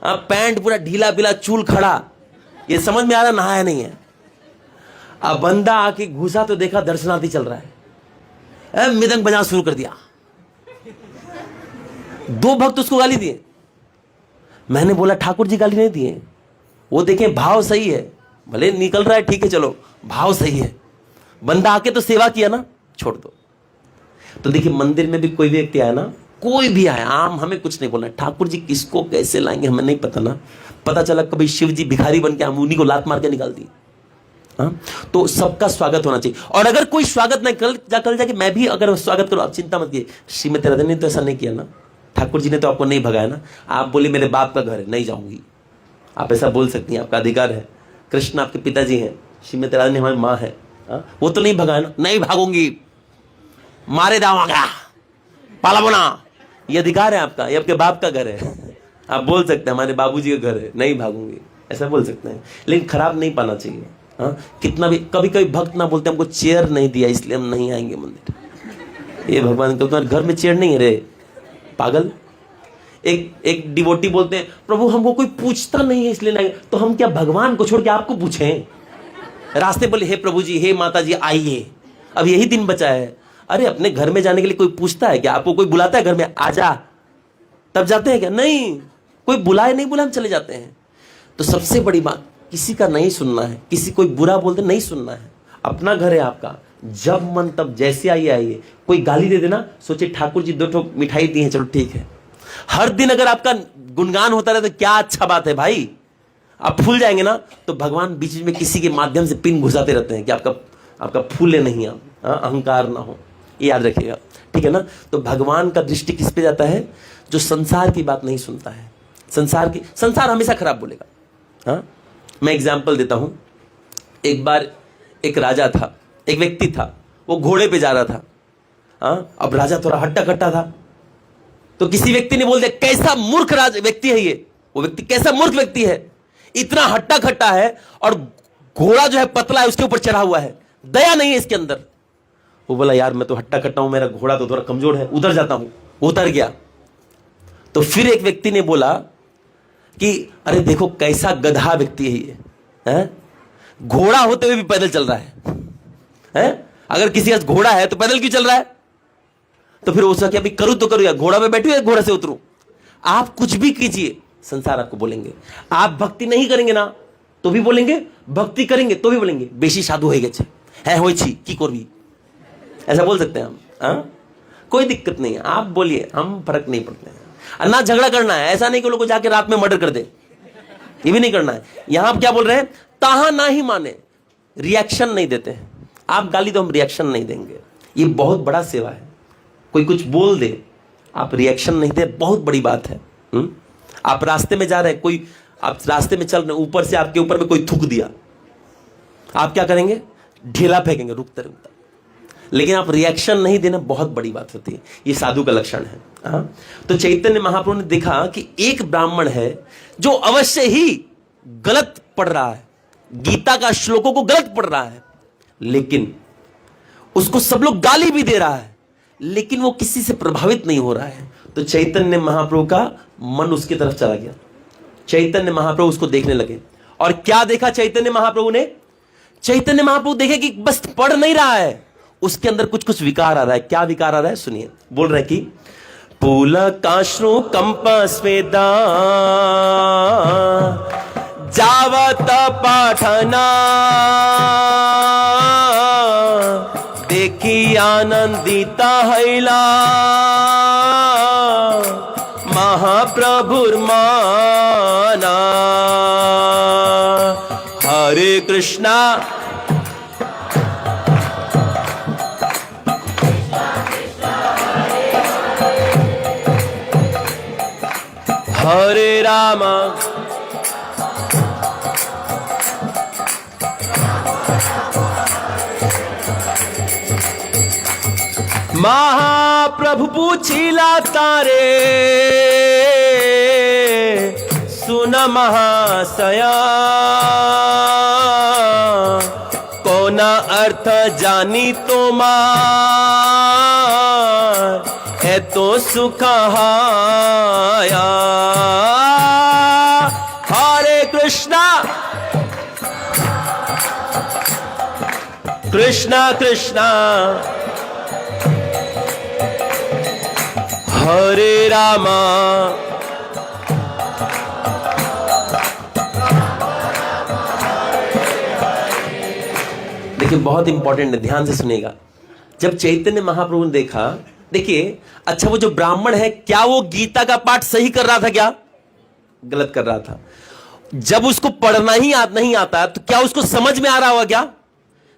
अब पैंट पूरा ढीला बिला, चूल खड़ा, ये समझ में आ रहा नहाया नहीं है। अब बंदा आके घुसा तो देखा दर्शनार्थी चल रहा है, मृदंग बजाना शुरू कर दिया। 2 भक्त उसको गाली दिए। मैंने बोला ठाकुर जी गाली नहीं दिए, वो देखें भाव सही है, भले निकल रहा है ठीक है, चलो भाव सही है, बंदा आके तो सेवा किया ना, छोड़ दो। तो देखिए मंदिर में भी कोई भी व्यक्ति आया ना, कोई भी आया, आम हमें कुछ नहीं बोलना, ठाकुर जी किसको कैसे लाएंगे हमें नहीं पता ना। पता चला कभी शिव जी भिखारी बन के हम उन्हीं को लात मार के निकाल दी। हाँ, तो सबका स्वागत होना चाहिए। और अगर कोई स्वागत नहीं, कल जाके मैं भी अगर स्वागत करूं, आप चिंता मत कीजिए, श्रीमती राधा ने तो ऐसा नहीं किया ना, ठाकुर जी ने तो आपको नहीं भगाया ना। आप बोले मेरे बाप का घर है, नहीं जाऊंगी, आप ऐसा बोल सकती हैं, आपका अधिकार है। कृष्ण आपके पिताजी हैं, श्रीमती राधा ने हमारी माँ है, वो तो नहीं भगाया ना, नहीं भागूंगी, मारे दावागा पाला बोना, ये अधिकार है आपका, ये आपके बाप का घर है। आप बोल सकते हैं हमारे बाबूजी का घर है, नहीं भागूंगी, ऐसा बोल सकते हैं, लेकिन खराब नहीं पाना चाहिए। हाँ, कितना भी, कभी कभी भक्त ना बोलते हमको चेयर नहीं दिया इसलिए हम नहीं आएंगे मंदिर। ये भगवान को, तुम्हारे घर में चेयर नहीं है रे पागल। एक डिवोटी बोलते हैं प्रभु हमको कोई पूछता नहीं है इसलिए नहीं, तो हम क्या भगवान को छोड़ के आपको पूछें? रास्ते बोले हे प्रभु जी, हे माता जी आइए, अब यही दिन बचा है। अरे अपने घर में जाने के लिए कोई पूछता है क्या? आपको कोई बुलाता है घर में, आजा, तब जाते हैं क्या? नहीं, कोई बुलाए नहीं बुलाए हम चले जाते हैं। तो सबसे बड़ी बात, किसी का नहीं सुनना है, किसी कोई बुरा बोलते नहीं सुनना है। अपना घर है आपका, जब मन तब जैसे आइए आइए। कोई गाली दे देना, सोचे ठाकुर जी 2 ठोक मिठाई दी है, चलो ठीक है। हर दिन अगर आपका गुणगान होता रहे तो क्या अच्छा बात है भाई। आप फूल जाएंगे ना, तो भगवान बीच में किसी के माध्यम से पिन घुसाते रहते हैं कि आपका फूले नहीं, आप अहंकार ना हो, ये याद रखिएगा, ठीक है ना। तो भगवान का दृष्टि किस पे जाता है? जो संसार की बात नहीं सुनता है। संसार हमेशा खराब बोलेगा। हाँ, मैं एग्जाम्पल देता हूं। एक बार एक राजा था, एक व्यक्ति था, वो घोड़े पे जा रहा था। हाँ, अब राजा थोड़ा हट्टा कट्टा था, तो किसी व्यक्ति ने बोल दिया कैसा मूर्ख व्यक्ति है ये, वो व्यक्ति कैसा मूर्ख व्यक्ति है, इतना हट्टा खट्टा है और घोड़ा जो है पतला है, उसके ऊपर चढ़ा हुआ है, दया नहीं है इसके अंदर। वो बोला यार मैं तो हट्टा कट्टा हूं, मेरा घोड़ा तो थोड़ा कमजोर है, उतर जाता हूं। उतर गया। तो फिर एक व्यक्ति ने बोला कि अरे देखो कैसा गधा व्यक्ति है ये, है? घोड़ा होते हुए भी पैदल चल रहा है? अगर किसी का घोड़ा है तो पैदल क्यों चल रहा है? तो फिर उसका क्या, करूं तो करूं, या घोड़ा में बैठूं या घोड़ा से उतरूं। आप कुछ भी कीजिए, संसार आपको बोलेंगे। आप भक्ति नहीं करेंगे ना तो भी बोलेंगे, भक्ति करेंगे तो भी बोलेंगे बेशी साधु हो गेছে है होइছি की करबी, ऐसा बोल सकते हैं हम। हाँ, कोई दिक्कत नहीं है, आप बोलिए, हम फर्क नहीं पड़ते हैं। ना झगड़ा करना है, ऐसा नहीं कि लोग जाके रात में मर्डर कर दे, ये भी नहीं करना है। यहां आप क्या बोल रहे हैं? ताहा ना ही माने, रिएक्शन नहीं देते हैं। आप गाली दो, हम रिएक्शन नहीं देंगे, ये बहुत बड़ा सेवा है। कोई कुछ बोल दे, आप रिएक्शन नहीं दे, बहुत बड़ी बात है। आप रास्ते में जा रहे हैं, कोई आप रास्ते में चल रहे हैं, ऊपर से आपके ऊपर में कोई थूक दिया, आप क्या करेंगे? ढेला फेंकेंगे रुकते रुकते। लेकिन आप रिएक्शन नहीं देना, बहुत बड़ी बात होती है, ये साधु का लक्षण है। हाँ? तो चैतन्य महाप्रभु ने देखा कि एक ब्राह्मण है जो अवश्य ही गलत पढ़ रहा है, गीता का श्लोकों को गलत पढ़ रहा है, लेकिन उसको सब लोग गाली भी दे रहा है, लेकिन वो किसी से प्रभावित नहीं हो रहा है। तो चैतन्य महाप्रभु का मन उसकी तरफ चला गया। चैतन्य महाप्रभु उसको देखने लगे, और क्या देखा चैतन्य महाप्रभु ने? चैतन्य महाप्रभु देखे कि बस पढ़ नहीं रहा है, उसके अंदर कुछ कुछ विकार आ रहा है। क्या विकार आ रहा है? सुनिए, बोल रहा है कि पुलकाश्रु कंप स्वेदा जावत पाठना देखी आनंदिता हैला महाप्रभुर माना। हरे कृष्णा हरे रामा महाप्रभु पूछिला तारे सुन महाशया, कोना अर्थ जानी तो है तो सुखाया। हरे कृष्णा कृष्णा कृष्णा हरे रामा देखिए बहुत इंपॉर्टेंट है, ध्यान से सुनिएगा। जब चैतन्य महाप्रभु ने देखा, देखिए अच्छा वो जो ब्राह्मण है क्या वो गीता का पाठ सही कर रहा था क्या गलत कर रहा था? जब उसको पढ़ना ही नहीं आता तो क्या उसको समझ में आ रहा होगा क्या?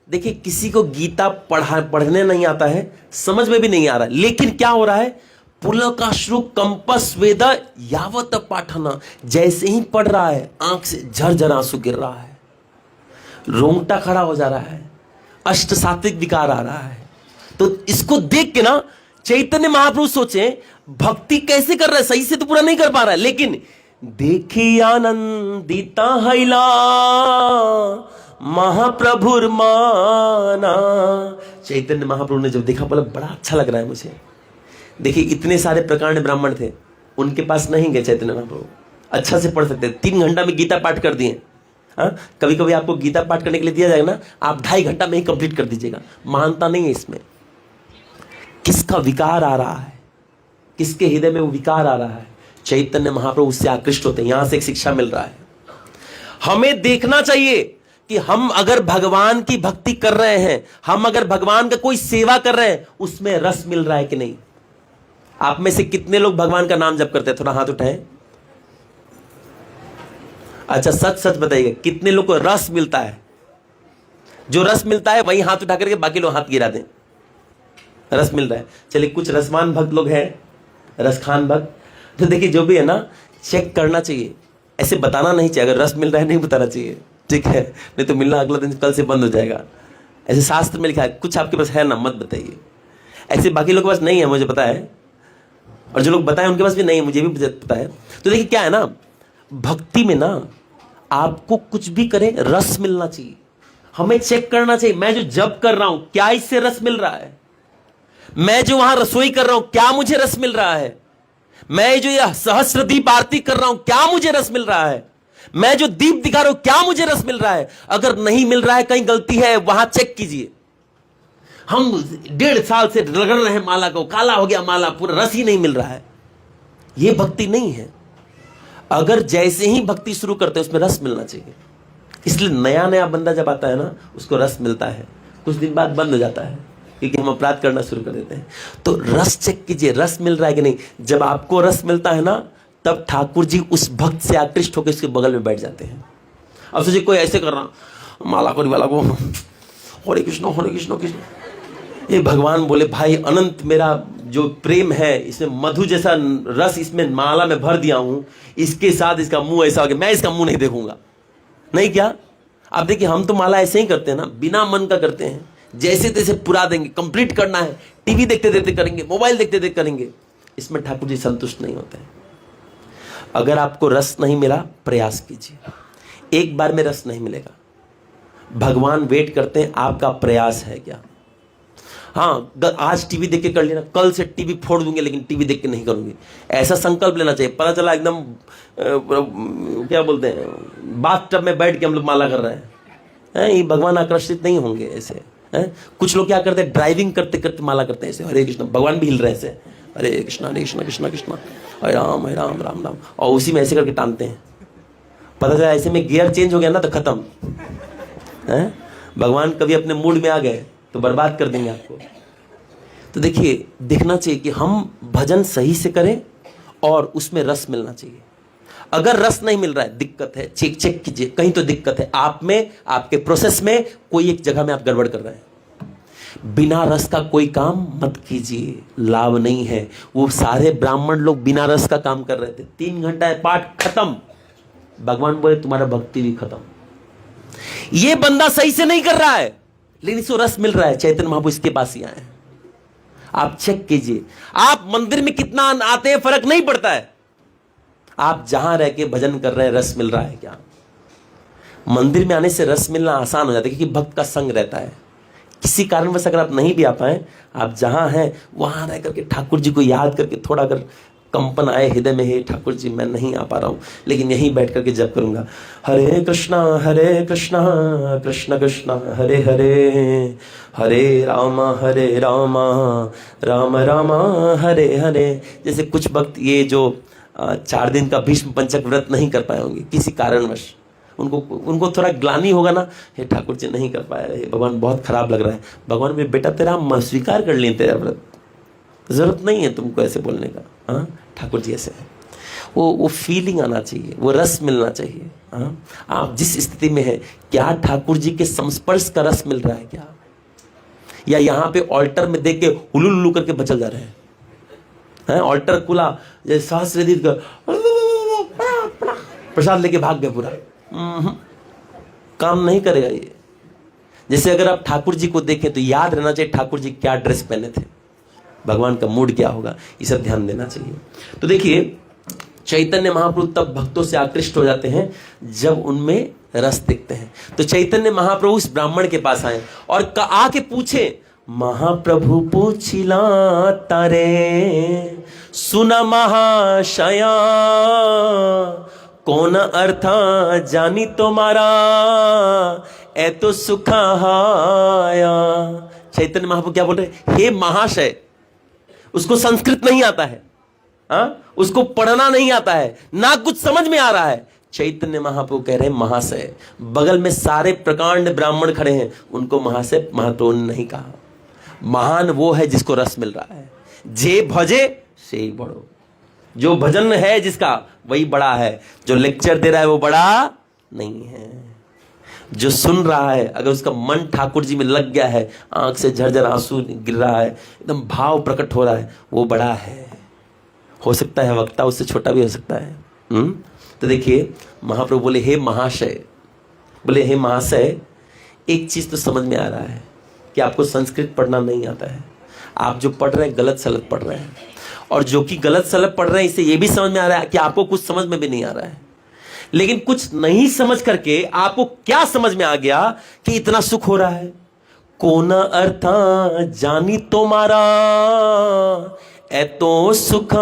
देखिए किसी को गीता पढ़ने नहीं आता है, समझ में भी नहीं आ रहा है, लेकिन क्या हो रहा है? पुलकाश्रु कंपस वेद यावत पाठना, जैसे ही पढ़ रहा है आंख से झरझर आंसू गिर रहा है, रोंगटा खड़ा हो जा रहा है, अष्ट सात्विक विकार आ रहा है। तो इसको देख के ना चैतन्य महाप्रभु सोचे भक्ति कैसे कर रहा है, सही से तो पूरा नहीं कर पा रहा है, लेकिन देखी आनंदिता हैला महाप्रभुर माना। चैतन्य महाप्रभु ने जब देखा बोला बड़ा अच्छा लग रहा है मुझे। देखिए इतने सारे प्रकार के ब्राह्मण थे, उनके पास नहीं गए चैतन्य महाप्रभु, अच्छा से पढ़ सकते, 3 घंटा में गीता पाठ कर दिए। कभी कभी आपको गीता पाठ करने के लिए दिया जाएगा ना, आप 2.5 घंटा में ही कंप्लीट कर दीजिएगा। मानता नहीं है इसमें। किसका विकार आ रहा है, किसके हृदय में वो विकार आ रहा है, चैतन्य महाप्रभु उससे आकृष्ट होते हैं। यहां से एक शिक्षा मिल रहा है, हमें देखना चाहिए कि हम अगर भगवान की भक्ति कर रहे हैं, हम अगर भगवान का कोई सेवा कर रहे हैं, उसमें रस मिल रहा है कि नहीं। आप में से कितने लोग भगवान का नाम जप करते हैं? थोड़ा हाथ उठाएं। अच्छा सच सच बताइएगा, कितने लोग को रस मिलता है? जो रस मिलता है वही हाथ उठा करके बाकी लोग हाथ गिरा दें। रस मिल रहा है। चलिए कुछ रसमान भक्त लोग हैं, रसखान भक्त, तो देखिए जो भी है ना चेक करना चाहिए, ऐसे बताना नहीं चाहिए। अगर रस मिल रहा है नहीं बताना चाहिए, ठीक है, नहीं तो मिलना अगला दिन कल से बंद हो जाएगा। ऐसे शास्त्र में लिखा है, कुछ आपके पास है ना मत बताइए। ऐसे बाकी लोगों के पास नहीं है मुझे पता है, और जो लोग बताएं उनके पास भी नहीं है, मुझे भी पता है। तो देखिए क्या है ना, भक्ति में ना आपको कुछ भी करे रस मिलना चाहिए। हमें चेक करना चाहिए, मैं जो जप कर रहा हूं क्या इससे रस मिल रहा है, मैं जो वहां रसोई कर रहा हूं क्या मुझे रस मिल रहा है, मैं जो यह सहस्त्र दीप आरती कर रहा हूं क्या मुझे रस मिल रहा है, मैं जो दीप दिखा रहा हूं क्या मुझे रस मिल रहा है। अगर नहीं मिल रहा है, कहीं गलती है, वहां चेक कीजिए। हम 1.5 साल से रगड़ रहे हैं माला को, काला हो गया माला, पूरा रस ही नहीं मिल रहा है, यह भक्ति नहीं है। अगर जैसे ही भक्ति शुरू करते हैं उसमें रस मिलना चाहिए। इसलिए नया नया बंदा जब आता है ना उसको रस मिलता है, कुछ दिन बाद बंद हो जाता है क्योंकि हम अपराध करना शुरू कर देते हैं। तो रस चेक कीजिए, रस मिल रहा है कि नहीं। जब आपको रस मिलता है ना तब ठाकुर जी उस भक्त से आकृष्ट होकर उसके बगल में बैठ जाते हैं। अब सोचिए कोई ऐसे कर रहा, माला कोरी वाला को हरे कृष्ण कृष्ण, ये भगवान बोले भाई अनंत मेरा जो प्रेम है इसमें मधु जैसा रस इसमें माला में भर दिया हूं, इसके साथ इसका मुंह ऐसा हो गया, मैं इसका मुंह नहीं देखूंगा। नहीं क्या आप देखिए, हम तो माला ऐसे ही करते हैं ना, बिना मन का करते हैं, जैसे तैसे पुरा देंगे, कंप्लीट करना है, टीवी देखते देखते करेंगे, मोबाइल देखते देखते करेंगे। इसमें ठाकुर जी संतुष्ट नहीं होते हैं। अगर आपको रस नहीं मिला प्रयास कीजिए, एक बार में रस नहीं मिलेगा। भगवान वेट करते हैं आपका प्रयास है क्या। हाँ आज टीवी देख के कर लेना, कल से टीवी फोड़ दूंगे लेकिन टीवी देख के नहीं करूंगी, ऐसा संकल्प लेना चाहिए। पता चला एकदम क्या बोलते हैं बाथ टब में बैठ के हम लोग माला कर रहे हैं, ये भगवान आकर्षित नहीं होंगे ऐसे। कुछ लोग क्या करते हैं, ड्राइविंग करते करते माला करते हैं ऐसे, हरे कृष्ण, भगवान भी हिल रहे हैं ऐसे, हरे कृष्ण कृष्ण कृष्ण हरे राम राम राम, और उसी में ऐसे करके टानते हैं। पता चला ऐसे में गियर चेंज हो गया ना तो खत्म है। भगवान कभी अपने मूड में आ गए तो बर्बाद कर देंगे आपको। तो देखिए देखना चाहिए कि हम भजन सही से करें और उसमें रस मिलना चाहिए। अगर रस नहीं मिल रहा है, दिक्कत है, चेक कीजिए, कहीं तो दिक्कत है आप में, आपके प्रोसेस में, कोई एक जगह में आप गड़बड़ कर रहे हैं। बिना रस का कोई काम मत कीजिए, लाभ नहीं है। वो सारे ब्राह्मण लोग बिना रस का काम कर रहे थे, 3 घंटा है पाठ खत्म, भगवान बोले तुम्हारा भक्ति भी खत्म। ये बंदा सही से नहीं कर रहा है लेकिन इसको रस मिल रहा है, चैतन्य महाप्रभु इसके पास ही आए हैं। आप चेक कीजिए, आप मंदिर में कितना आते हैं फर्क नहीं पड़ता है, आप जहां रह के भजन कर रहे हैं रस मिल रहा है क्या? मंदिर में आने से रस मिलना आसान हो जाता है क्योंकि भक्त का संग रहता है। किसी कारणवश अगर आप नहीं भी आ पाए, आप जहां हैं वहां रह करके ठाकुर जी को याद करके थोड़ा अगर कंपन आए हृदय में, हे ठाकुर जी मैं नहीं आ पा रहा हूं लेकिन यहीं बैठ करके जप करूंगा, हरे कृष्णा कृष्ण कृष्ण हरे हरे, हरे राम राम राम हरे हरे। जैसे कुछ भक्त ये जो 4 दिन का भीष्म पंचक व्रत नहीं कर पाए होंगे किसी कारणवश, उनको थोड़ा ग्लानि होगा ना, हे ठाकुर जी नहीं कर पाया, हे भगवान बहुत खराब लग रहा है। भगवान मेरे बेटा तेरा हम स्वीकार कर लें तेरा व्रत, जरूरत नहीं है तुमको ऐसे बोलने का। हाँ ठाकुर जी ऐसे है, वो फीलिंग आना चाहिए, वो रस मिलना चाहिए। हाँ आप जिस स्थिति में है, क्या ठाकुर जी के संस्पर्श का रस मिल रहा है क्या, या यहाँ पे ऑल्टर में देख के हुलुलुलु करके बचल जा रहे हैं? ऑल्टर खुला जैसे सहस्त्र का प्रसाद लेके भाग गए पूरा, काम नहीं करेगा ये। जैसे अगर आप ठाकुर जी को देखें तो याद रहना चाहिए ठाकुर जी क्या ड्रेस पहने थे, भगवान का मूड क्या होगा, ये सब ध्यान देना चाहिए। तो देखिए चैतन्य महाप्रभु तब भक्तों से आकृष्ट हो जाते हैं जब उनमें रस दिखते हैं। तो चैतन्य महाप्रभु उस ब्राह्मण के पास आए और आके पूछे, महाप्रभु पूछिला तारे सुन महाशया, कौन अर्थ जानी तुम्हारा ए तो सुखाया। चैतन्य महाप्रभु क्या बोल रहे, हे महाशय, उसको संस्कृत नहीं आता है, उसको पढ़ना नहीं आता है, ना कुछ समझ में आ रहा है। चैतन्य महाप्रभु कह रहे हैं महाशय, बगल में सारे प्रकांड ब्राह्मण खड़े हैं, उनको महाशय महाप्रभु ने नहीं कहा। महान वो है जिसको रस मिल रहा है, जे भजे से ही बड़ो, जो भजन है जिसका वही बड़ा है, जो लेक्चर दे रहा है वो बड़ा नहीं है। जो सुन रहा है अगर उसका मन ठाकुर जी में लग गया है, आंख से झरझर आंसू गिर रहा है, एकदम भाव प्रकट हो रहा है, वो बड़ा है। हो सकता है वक्ता उससे छोटा भी हो सकता है। तो देखिए महाप्रभु बोले हे महाशय, बोले हे महाशय, एक चीज तो समझ में आ रहा है कि आपको संस्कृत पढ़ना नहीं आता है, आप जो पढ़ रहे हैं गलत सलत पढ़ रहे हैं, और जो कि गलत सलत पढ़ रहे हैं इससे ये भी समझ में आ रहा है कि आपको कुछ समझ में भी नहीं आ रहा है। लेकिन कुछ नहीं समझ करके आपको क्या समझ में आ गया कि इतना सुख हो रहा है। कोना अर्था जानी तुम्हारा ए तो सुखाया,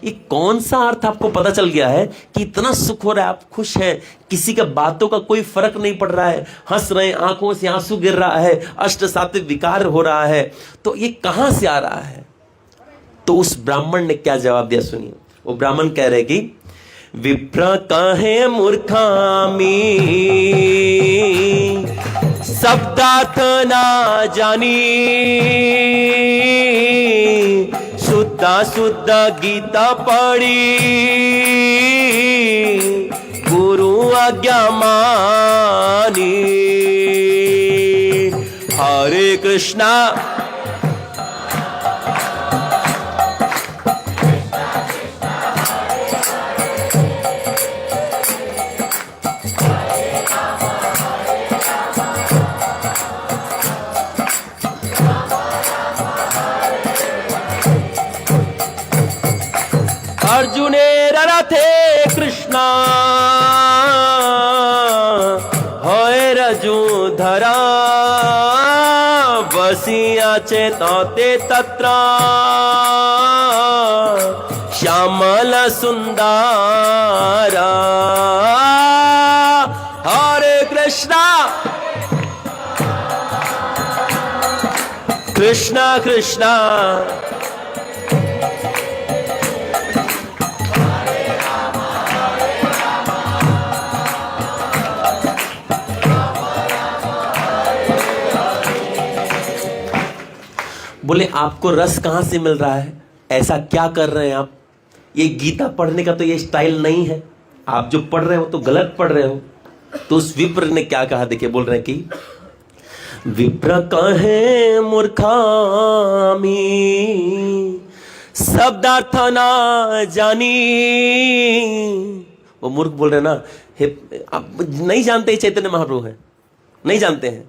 ये कौन सा अर्थ आपको पता चल गया है कि इतना सुख हो रहा है, आप खुश हैं, किसी का बातों का कोई फर्क नहीं पड़ रहा है, हंस रहे हैं, आंखों से आंसू गिर रहा है, अष्ट सात्विक विकार हो रहा है, तो ये कहां से आ रहा है? तो उस ब्राह्मण ने क्या जवाब दिया सुनिए। वो ब्राह्मण कह रहे कि विप्र कहे मूर्खामी शब्दार्थ ना जानी, शुद्ध शुद्ध गीता पढ़ी गुरु आज्ञा मानी। हरे कृष्णा अर्जुनेर रथे कृष्णा होय रजू धरा, बसिया चेताते तत्र श्यामल सुंदरा। हरे कृष्णा कृष्णा कृष्णा बोले आपको रस कहां से मिल रहा है, ऐसा क्या कर रहे हैं आप? ये गीता पढ़ने का तो ये स्टाइल नहीं है, आप जो पढ़ रहे हो तो गलत पढ़ रहे हो। तो उस विप्र ने क्या कहा, देखिए बोल रहे हैं कि विप्र कहे मूर्खामी शब्दार्थ ना जानी। वो मूर्ख बोल रहे ना, आप नहीं जानते चैतन्य महाप्रभु है, नहीं जानते हैं।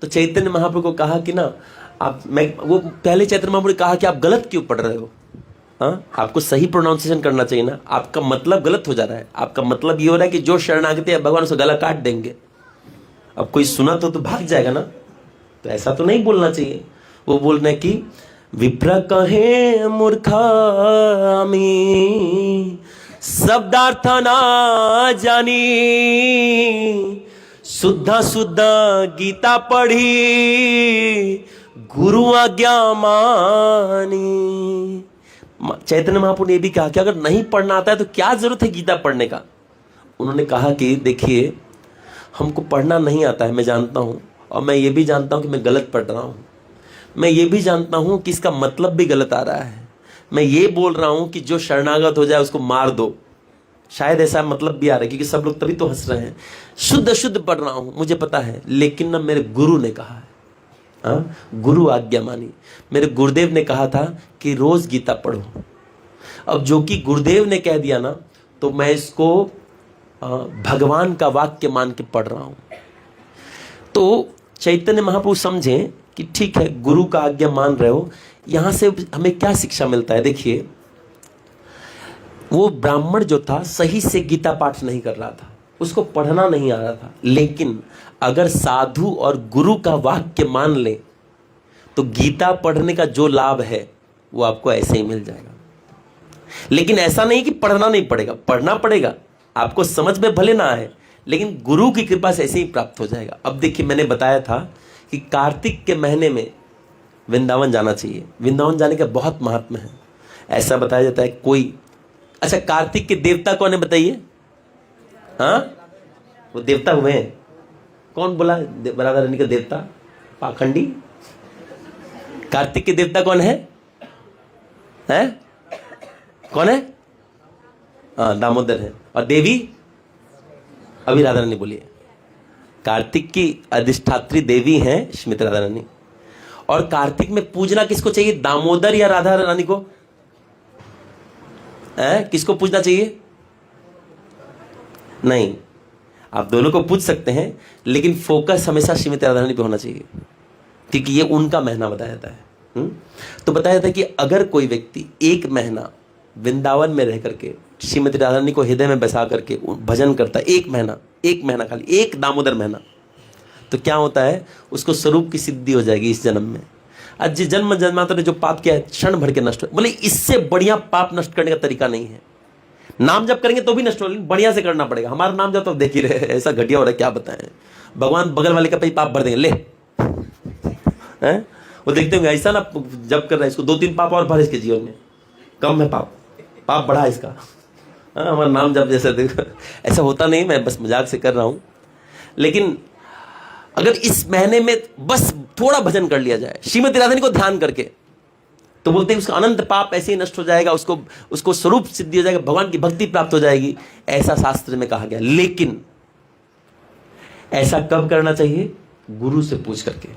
तो चैतन्य महाप्रभु को कहा कि ना वो पहले चैतन्य महाप्रभु ने कहा कि आप गलत क्यों पढ़ रहे हो? हाँ, आपको सही प्रोनाउंसिएशन करना चाहिए ना, आपका मतलब गलत हो जा रहा है। आपका मतलब ये हो रहा है कि जो शरणागति है भगवान उसका गला काट देंगे। अब कोई सुना तो भाग जाएगा ना, तो ऐसा तो नहीं बोलना चाहिए। वो बोलना है कि विप्र कहे मूर्खामी शब्दार्थ ना जानी, शुद्ध शुद्ध गीता पढ़ी गुरु आज्ञा मानी। चैतन्य महाप्रभु ने ये भी कहा कि अगर नहीं पढ़ना आता है तो क्या जरूरत है गीता पढ़ने का। उन्होंने कहा कि देखिए, हमको पढ़ना नहीं आता है, मैं जानता हूं, और मैं ये भी जानता हूं कि मैं गलत पढ़ रहा हूं। मैं ये भी जानता हूं कि इसका मतलब भी गलत आ रहा है। मैं ये बोल रहा हूं कि जो शरणागत हो जाए उसको मार दो, शायद ऐसा मतलब भी आ रहा है, क्योंकि सब लोग तभी तो हंस रहे हैं। शुद्ध शुद्ध पढ़ रहा हूं, मुझे पता है, लेकिन ना मेरे गुरु ने कहा है, हाँ, गुरु आज्ञा मानी। मेरे गुरुदेव ने कहा था कि रोज गीता पढ़ो। अब जो कि गुरुदेव ने कह दिया ना, तो मैं इसको भगवान का वाक्य मान के पढ़ रहा हूं। तो चैतन्य महाप्रभु समझें कि ठीक है, गुरु का आज्ञा मान रहे हो। यहां से हमें क्या शिक्षा मिलता है? देखिए, वो ब्राह्मण जो था सही से गीता पाठ नहीं कर रहा था, उसको पढ़ना नहीं आ रहा था, लेकिन अगर साधु और गुरु का वाक्य मान ले तो गीता पढ़ने का जो लाभ है वो आपको ऐसे ही मिल जाएगा। लेकिन ऐसा नहीं कि पढ़ना नहीं पड़ेगा, पढ़ना पड़ेगा, आपको समझ में भले ना आए, लेकिन गुरु की कृपा से ऐसे ही प्राप्त हो जाएगा। अब देखिए, मैंने बताया था कि कार्तिक के महीने में वृंदावन जाना चाहिए। वृंदावन जाने का बहुत महात्मा है। ऐसा बताया जाता है कोई, अच्छा, कार्तिक के देवता कौन है बताइए? हाँ, वो देवता हुए हैं। कौन बोला राधा रानी का देवता? पाखंडी। कार्तिक के देवता कौन है? हैं? कौन है? हाँ, दामोदर है। और देवी? अभी राधा रानी बोलिए। कार्तिक की अधिष्ठात्री देवी हैं श्रीमती राधा रानी। और कार्तिक में पूजना किसको चाहिए, दामोदर या राधा रानी को? किसको पूजना चाहिए? नहीं, आप दोनों को पूछ सकते हैं, लेकिन फोकस हमेशा श्रीमती राधा रानी पे होना चाहिए, क्योंकि ये उनका महीना बताया जाता है। तो बताया जाता है कि अगर कोई व्यक्ति एक महीना वृंदावन में रह करके श्रीमती राधा रानी को हृदय में बसा करके भजन करता है, एक महीना खाली, एक दामोदर महीना, तो क्या होता है, उसको स्वरूप की सिद्धि हो जाएगी इस जन्म में। आज जिस जन्म जन्मांतर ने जो पाप किया है, क्षण भर के नष्ट हो। बोले इससे बढ़िया पाप नष्ट करने का तरीका नहीं है। नाम जप करेंगे तो भी नष्ट हो, लेकिन बढ़िया से करना पड़ेगा। हमारा नाम जप तो देख ही रहे, ऐसा घटिया हो रहा है, क्या बताएं। भगवान बगल वाले का पाप भर देंगे, ले हैं? वो देखते होंगे ऐसा ना, जब कर रहा है इसको 2-3 पाप और भर इसके जीवन में, कम है पाप बढ़ा इसका। हाँ, हमारा नाम जप जैसा देखो, ऐसा होता नहीं, मैं बस मजाक से कर रहा हूं। लेकिन अगर इस महीने में बस थोड़ा भजन कर लिया जाए श्रीमती राधा रानी को ध्यान करके, तो बोलते हैं उसका अनंत पाप ऐसे ही नष्ट हो जाएगा, उसको स्वरूप सिद्धि हो जाएगा, भगवान की भक्ति प्राप्त हो जाएगी, ऐसा शास्त्र में कहा गया। लेकिन ऐसा कब करना चाहिए? गुरु से पूछ करके।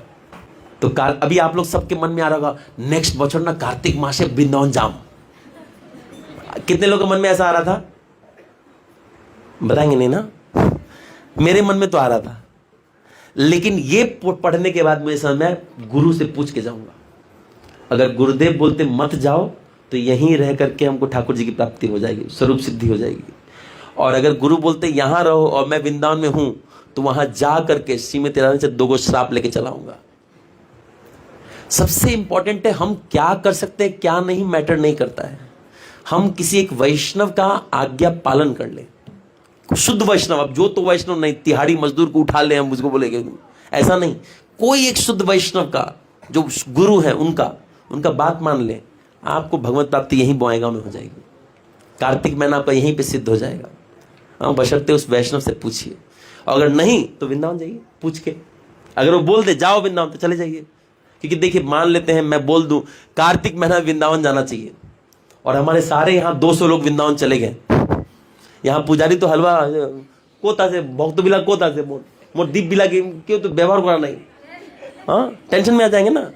तो अभी आप लोग सबके मन में आ रहा होगा, नेक्स्ट बचर ना कार्तिक मासे वृंदावन जाम। कितने लोगों के मन में ऐसा आ रहा था? बताएंगे नहीं ना? मेरे मन में तो आ रहा था, लेकिन ये पढ़ने के बाद मुझे समझ में आया, गुरु से पूछ के जाऊंगा। अगर गुरुदेव बोलते मत जाओ, तो यहीं रह करके हमको ठाकुर जी की प्राप्ति हो जाएगी, स्वरूप सिद्धि हो जाएगी। और अगर गुरु बोलते यहां रहो और मैं वृंदावन में हूं, तो वहां जा करके श्रीमती राधा से 2 श्राप लेके चलाऊंगा। सबसे इंपॉर्टेंट है हम क्या कर सकते हैं, क्या नहीं, मैटर नहीं करता है। हम किसी एक वैष्णव का आज्ञा पालन कर ले, शुद्ध वैष्णव। अब जो तो वैष्णव नहीं, तिहाड़ी मजदूर को उठा ले हम मुझको बोलेंगे, ऐसा नहीं। कोई एक शुद्ध वैष्णव का जो गुरु है उनका बात मान ले, आपको भगवत प्राप्ति यहीं बोएगा में हो जाएगी। कार्तिक महीना आपका यहीं पे सिद्ध हो जाएगा। हाँ, बशर्ते उस वैष्णव से पूछिए, और अगर नहीं तो वृंदावन जाइए पूछ के। अगर वो बोल दे जाओ वृंदावन, तो चले जाइए। क्योंकि देखिए, मान लेते हैं मैं बोल दूं कार्तिक महीना वृंदावन जाना चाहिए, और हमारे सारे यहाँ 200 लोग वृंदावन चले गए। यहाँ पुजारी तो हलवा कोता से भक्त बिला, कोता से मोर दीप बिला के क्यों, तो व्यवहार करना नहीं। हाँ, टेंशन में आ जाएंगे ना।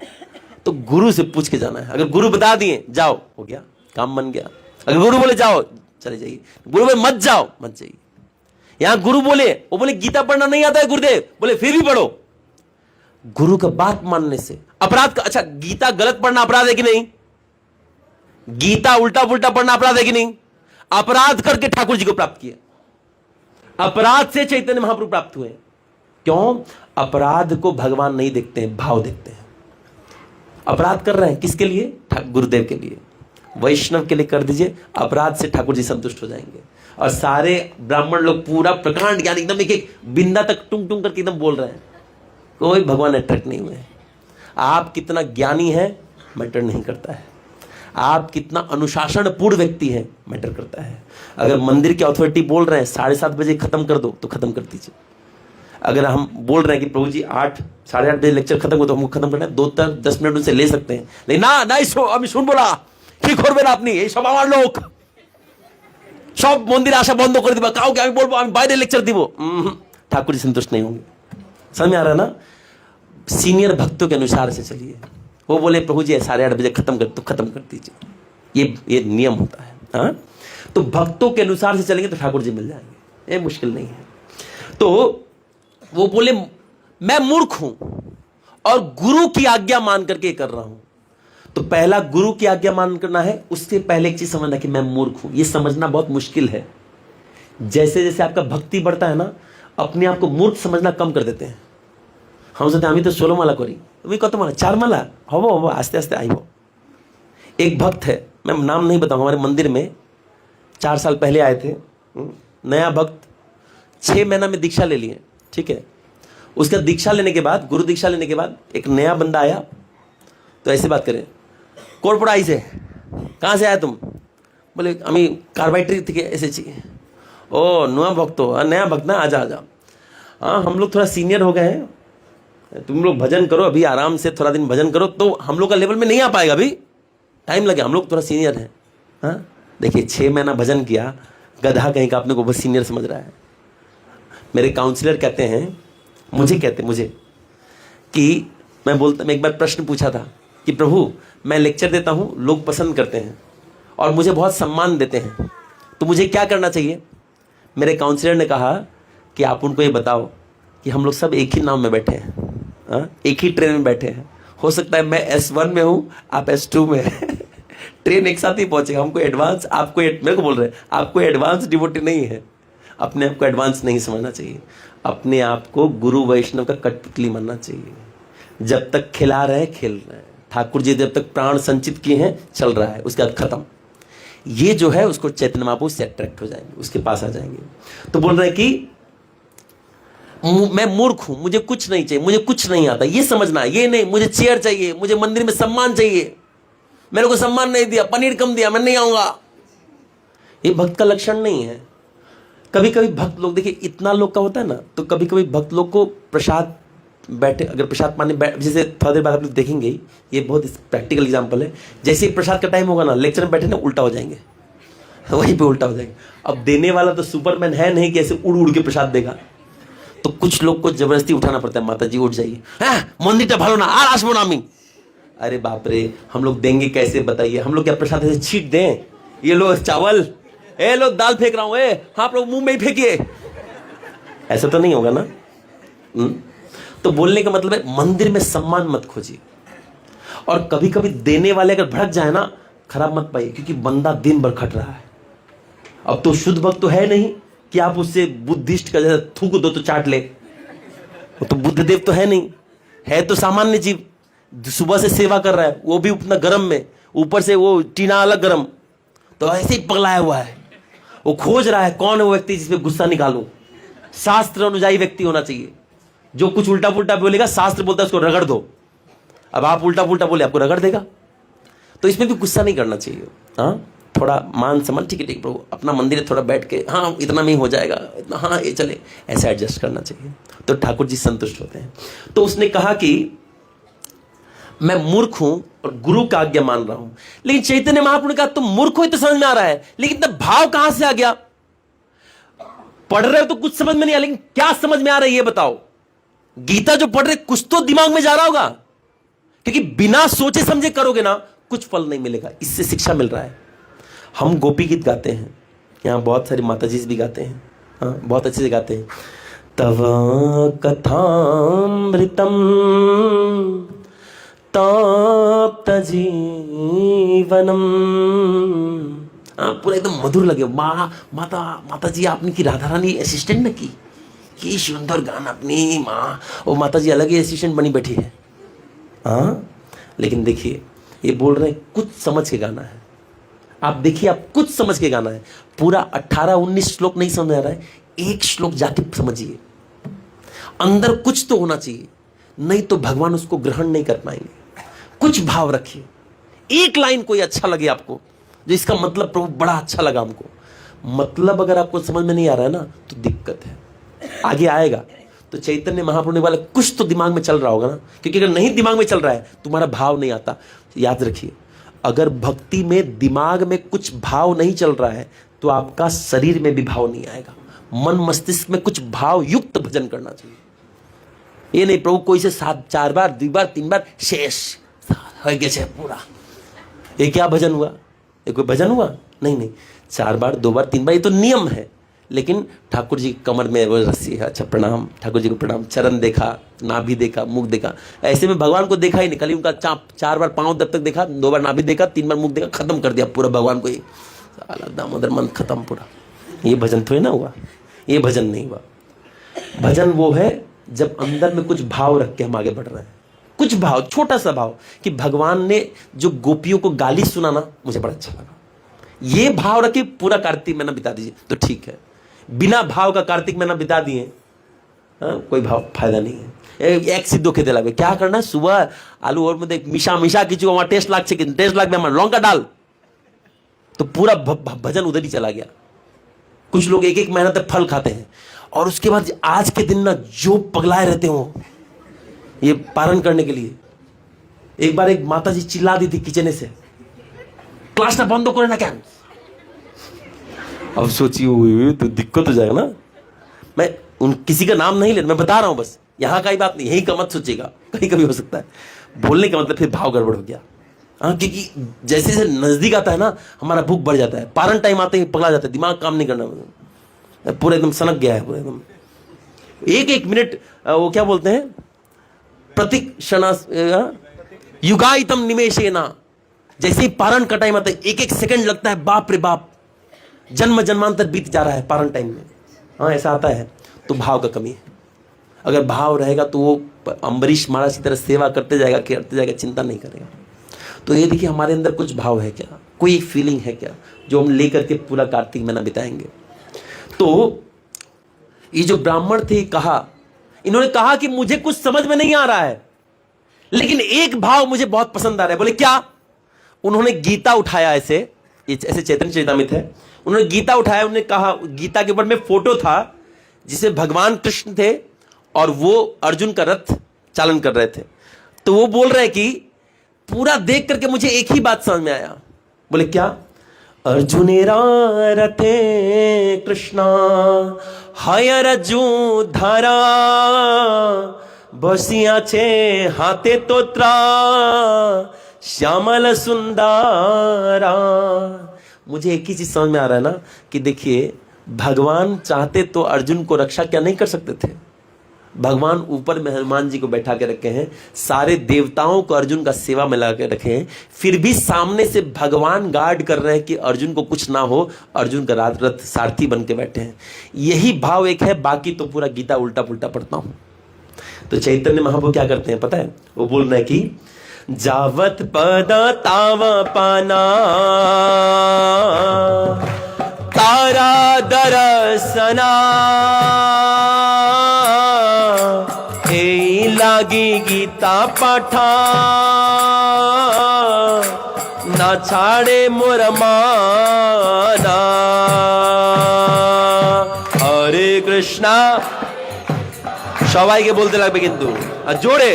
तो गुरु से पूछ के जाना है। अगर गुरु बता दिए जाओ, हो गया, काम बन गया। अगर गुरु बोले जाओ, चले जाइए। गुरु बोले मत जाओ, मत जाइए। यहां गुरु बोले, वो बोले गीता पढ़ना नहीं आता है गुरुदेव, बोले फिर भी पढ़ो, गुरु का बात मानने से। अपराध का, अच्छा गीता गलत पढ़ना अपराध है कि नहीं? गीता उल्टा पुल्टा पढ़ना अपराध है कि नहीं? अपराध करके ठाकुर जी को प्राप्त किया। अपराध से चैतन्य महाप्रभु प्राप्त हुए। क्यों? अपराध को भगवान नहीं देखते हैं, भाव देखते हैं। अपराध कर रहे हैं किसके लिए? गुरुदेव के लिए, वैष्णव के लिए कर दीजिए, अपराध से ठाकुर जी संतुष्ट हो जाएंगे। और सारे ब्राह्मण लोग पूरा प्रकांड ज्ञान एकदम एक एक बिंदा तक टुंग टुंग करके एकदम बोल रहे हैं, कोई भगवान अट्रैक्ट नहीं हुए। आप कितना ज्ञानी है मैटर नहीं करता है, आप कितना अनुशासन पूर्ण व्यक्ति है मैटर करता है। अगर मंदिर की अथॉरिटी बोल रहे हैं 7:30 बजे खत्म कर दो तो खत्म कर दीजिए। अगर हम बोल रहे हैं कि प्रभु जी 8 साढ़े 8 बजे लेक्चर खत्म हो तो हमको खत्म करना है, 2-10 मिनट उनसे ले सकते हैं, लेकिन ना আমি শুনবো না, কি করবেন আপনি, এই সব আমার লোক, সব মন্দিরে আসা বন্ধ করে দিবা, কাউকে আমি বলবো আমি বাইরে लेक्चर দিব। ठाकुर जी संतुष्ट नहीं होंगे। समझ में आ रहा है ना? सीनियर भक्तों के अनुसार से चलिए। वो बोले प्रभु जी 8:30 बजे खत्म कर तो खत्म कर दीजिए, ये नियम होता है। हाँ, तो भक्तों के अनुसार से चलेंगे तो ठाकुर जी मिल जाएंगे, ये मुश्किल नहीं है। तो वो बोले मैं मूर्ख हूं और गुरु की आज्ञा मान करके कर रहा हूं। तो पहला गुरु की आज्ञा मान करना है, उससे पहले एक चीज समझना कि मैं मूर्ख हूं। ये समझना बहुत मुश्किल है। जैसे जैसे आपका भक्ति बढ़ता है ना, अपने आप को मूर्ख समझना कम कर देते हैं। हम सोचते हैं हम तो 16 माला करी, तुम्हें कत माला 4 माला हो आस्ते आस्ते आई हो। एक भक्त है, मैं नाम नहीं बताऊंगा, हमारे मंदिर में 4 साल पहले आए थे, नया भक्त, 6 महीना में दीक्षा ले लिए, ठीक है। उसका दीक्षा लेने के बाद, गुरु दीक्षा लेने के बाद एक नया बंदा आया, तो ऐसे बात करें, कोरपड़ाई से, कहाँ से आया तुम? बोले हमें कार्बाइट्री थी ऐसे चाहिए। ओ नया भक्त हो, नया भक्त ना, आजा आजा। हाँ हम लोग थोड़ा सीनियर हो गए हैं, तुम लोग भजन करो अभी आराम से, थोड़ा दिन भजन करो, तो हम लोग का लेवल में नहीं आ पाएगा, अभी टाइम लगे, हम लोग थोड़ा सीनियर हैं। हाँ देखिए 6 महीना भजन किया, गधा कहीं का अपने को बहुत सीनियर समझ रहा है। मेरे काउंसलर कहते हैं, मुझे कि मैं एक बार प्रश्न पूछा था कि प्रभु मैं लेक्चर देता हूँ, लोग पसंद करते हैं और मुझे बहुत सम्मान देते हैं, तो मुझे क्या करना चाहिए? मेरे काउंसलर ने कहा कि आप उनको ये बताओ कि हम लोग सब एक ही नाव में बैठे हैं, एक ही ट्रेन में बैठे हैं। हो सकता है मैं S1 में हूँ, आप S2 में हैं, ट्रेन एक साथ ही पहुंचेगा। हमको एडवांस, मेरे को बोल रहे हैं आपको एडवांस डिवोटी नहीं है, अपने आप को एडवांस नहीं समझना चाहिए, अपने आप को गुरु वैष्णव का कठपुतली मानना चाहिए। जब तक खिला रहे हैं खेल रहे हैं, ठाकुर जी जब तक प्राण संचित किए हैं चल रहा है, उसके बाद खत्म। ये जो है उसको चैतन्य महाप्रभु से अट्रैक्ट हो जाएंगे, उसके पास आ जाएंगे। तो बोल रहे हैं कि मैं मूर्ख हूं, मुझे कुछ नहीं चाहिए, मुझे कुछ नहीं आता, ये समझना है। ये नहीं मुझे चेयर चाहिए, मुझे मंदिर में सम्मान चाहिए, मेरे को सम्मान नहीं दिया, पनीर कम दिया, मैं नहीं आऊंगा। ये भक्त का लक्षण नहीं है। कभी कभी भक्त लोग, देखिए इतना लोग का होता है ना, तो कभी कभी भक्त लोग को प्रसाद बैठे, अगर प्रसाद पाने जैसे थोड़ा देर बाद आप लोग देखेंगे, ये बहुत प्रैक्टिकल एग्जांपल है। जैसे ही प्रसाद का टाइम होगा ना, लेक्चर में बैठे ना, उल्टा हो जाएंगे, वहीं पे उल्टा हो जाएंगे। अब देने वाला तो सुपरमैन है नहीं कि ऐसे उड़ उड़ के प्रसाद देगा, तो कुछ लोग को जबरदस्ती उठाना पड़ता है, माता जी उठ जाइए, मंदिर भालो ना आर आसबो ना आमी। अरे बाप रे, हम लोग देंगे कैसे बताइए? हम लोग क्या प्रसाद ऐसे छीट दें? ये लो चावल, ए लो दाल फेंक रहा हूं, हाँ आप लोग मुंह में ही फेंकिए, ऐसा तो नहीं होगा ना। तो बोलने का मतलब है मंदिर में सम्मान मत खोजिए। और कभी कभी देने वाले अगर भड़क जाए ना, खराब मत पाइए, क्योंकि बंदा दिन भर खट रहा है। अब तो शुद्ध भक्त तो है नहीं कि आप उससे बुद्धिस्ट का जैसा थूक दो तो चाट ले, वो तो बुद्धदेव तो है नहीं, है तो सामान्य जीव, सुबह से सेवा कर रहा है, वो भी उतना गर्म में, ऊपर से वो टीना अलग गर्म, तो ऐसे ही पगलाया हुआ है। वो खोज रहा है कौन है वो व्यक्ति जिसपे गुस्सा निकालूं। शास्त्र अनुयायी व्यक्ति होना चाहिए, जो कुछ उल्टा पुल्टा बोलेगा, शास्त्र बोलता है उसको रगड़ दो। अब आप उल्टा पुल्टा बोले, आपको रगड़ देगा, तो इसमें भी गुस्सा नहीं करना चाहिए। हाँ थोड़ा मान सम्मान, ठीक है ठीक प्रभु, अपना मंदिर है, थोड़ा बैठ के, हाँ इतना में ही हो जाएगा, इतना, हाँ ये चले, ऐसे एडजस्ट करना चाहिए, तो ठाकुर जी संतुष्ट होते हैं। तो उसने कहा कि मैं मूर्ख हूं और गुरु का आज्ञा मान रहा हूं। लेकिन चैतन्य महाप्रभु ने कहा तुम मूर्ख हो तो समझ में आ रहा है, लेकिन इतना भाव कहां से आ गया? पढ़ रहे हो तो कुछ समझ में नहीं आ, लेकिन क्या समझ में आ रहा है ये बताओ। गीता जो पढ़ रहे कुछ तो दिमाग में जा रहा होगा, क्योंकि बिना सोचे समझे करोगे ना, कुछ फल नहीं मिलेगा। इससे शिक्षा मिल रहा है। हम गोपी गीत गाते हैं, यहाँ बहुत सारी माताजी भी गाते हैं, हाँ बहुत अच्छे से गाते हैं। तव कथामृतम तप्त जीवनम। पूरा एकदम मधुर लगे। माता जी आपने की राधा रानी असिस्टेंट न की सुंदर गाना अपनी माँ, और माता जी अलग ही असिस्टेंट बनी बैठी है। हाँ, लेकिन देखिए ये बोल रहे हैं कुछ समझ के गाना है। आप देखिए, आप कुछ समझ के गाना है। पूरा 18-19 श्लोक नहीं समझ आ रहा है, एक श्लोक जाके समझिए। अंदर कुछ तो होना चाहिए, नहीं तो भगवान उसको ग्रहण नहीं कर पाएंगे। कुछ भाव रखिए। एक लाइन कोई अच्छा लगे आपको, जो इसका मतलब प्रभु बड़ा अच्छा लगा हमको, मतलब अगर आपको समझ में नहीं आ रहा है ना तो दिक्कत है, आगे आएगा। तो चैतन्य महाप्रभु ने वाला कुछ तो दिमाग में चल रहा होगा ना, क्योंकि अगर नहीं दिमाग में चल रहा है तुम्हारा भाव नहीं आता। याद रखिए, अगर भक्ति में दिमाग में कुछ भाव नहीं चल रहा है तो आपका शरीर में भी भाव नहीं आएगा। मन मस्तिष्क में कुछ भाव युक्त भजन करना चाहिए। ये नहीं प्रभु कोई से 4 बार 2 बार 3 बार शेष हो गया पूरा, ये क्या भजन हुआ? ये कोई भजन हुआ? नहीं, 4 बार 2 बार 3 बार ये तो नियम है। लेकिन ठाकुर जी कमर में वो रस्सी है, अच्छा प्रणाम, ठाकुर जी को प्रणाम, चरण देखा, नाभि देखा, मुख देखा। ऐसे में भगवान को देखा ही नहीं, खाली उनका 4 बार पांव तब तक देखा, 2 बार नाभि देखा, 3 बार मुख देखा, खत्म कर दिया पूरा भगवान को। ये दामोदर मन खत्म पूरा। ये भजन थोड़ी ना हुआ, ये भजन नहीं हुआ। भजन वो है जब अंदर में कुछ भाव रख के हम आगे बढ़ रहे हैं। कुछ भाव, छोटा सा भाव कि भगवान ने जो गोपियों को गाली सुना ना, मुझे बड़ा अच्छा लगा। ये भाव रखे पूरा कार्तिक महीना बिता दीजिए तो ठीक है। बिना भाव का कार्तिक महीना बिता दिए कोई भाव फायदा नहीं है। एक सिद्धो खेते लगे क्या करना, सुबह आलू और में मिशा की वहां टेस्ट लाख में लौंगा डाल, तो पूरा भजन उधर ही चला गया। कुछ लोग 1-1 महीना तक फल खाते हैं और उसके बाद आज के दिन ना जो पगलाए रहते हो ये पारण करने के लिए। एक बार एक माता जी चिल्ला दी थी किचने से, क्लास ना बंद करे ना क्या। अब सोचिए तो दिक्कत हो जाएगा ना। मैं किसी का नाम नहीं ले, मैं बता रहा हूं बस, यहां का ही बात नहीं, यही का मत सोचिएगा, कहीं कभी हो सकता है। बोलने का मतलब फिर भाव गड़बड़ हो गया। हाँ, क्योंकि जैसे जैसे नजदीक आता है ना हमारा भूख बढ़ जाता है, पारण टाइम आते ही पगला जाता है, दिमाग काम नहीं करना, पूरा एकदम सनक गया है पूरा एकदम। 1-1 मिनट वो क्या बोलते हैं, प्रतीक्षणा युगायतम निमेषेना। जैसे ही पारण का टाइम आता है 1-1 सेकंड लगता है, बाप रे बाप, जन्म जन्मांतर बीत जा रहा है पारण टाइम में। हाँ, ऐसा आता है तो भाव का कमी है। अगर भाव रहेगा तो वो अम्बरीश महाराज की तरह सेवा करते जाएगा, चिंता नहीं करेगा। तो ये देखिए हमारे अंदर कुछ भाव है क्या, कोई फीलिंग है क्या, जो हम लेकर के पूरा कार्तिक महीना बिताएंगे। तो ये जो ब्राह्मण थे इन्होंने कहा कि मुझे कुछ समझ में नहीं आ रहा है, लेकिन एक भाव मुझे बहुत पसंद आ रहा है। बोले क्या? उन्होंने गीता उठाया, ऐसे चैतन्य चरितामृत है, उन्होंने गीता उठाया। उन्होंने कहा, गीता के ऊपर में फोटो था जिसे भगवान कृष्ण थे और वो अर्जुन का रथ चालन कर रहे थे। तो वो बोल रहे कि पूरा देख करके मुझे एक ही बात समझ में आया। बोले क्या? अर्जुनेरा रथे कृष्णा हायर अर्जुन धारा बसिया छे हाथे तोत्रा श्यामल सुंदरा। मुझे एक ही चीज समझ में आ रहा है ना कि देखिए भगवान चाहते तो अर्जुन को रक्षा क्या नहीं कर सकते थे। भगवान ऊपर में हनुमान जी को बैठा के रखे हैं, सारे देवताओं को अर्जुन का सेवा में लगा के रखे हैं, फिर भी सामने से भगवान गार्ड कर रहे हैं कि अर्जुन को कुछ ना हो। अर्जुन का रथ सारथी बन के बैठे हैं। यही भाव एक है, बाकी तो पूरा गीता उल्टा पुल्टा पढ़ता हूं। तो चैतन्य महाप्रभु क्या करते हैं पता है? वो बोल रहे हैं कि जावत पद ताव पाना तारा दरसना ए लागी गीता पाठा ना छाड़े मोर माना। हरे कृष्णा সবাইকে বলতে লাগবে কিন্তু, আর জোরে।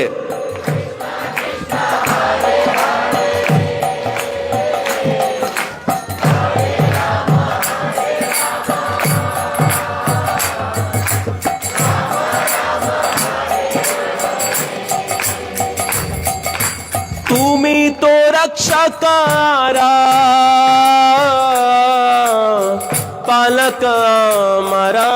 তুমি তো রক্ষকারা পালক আমারা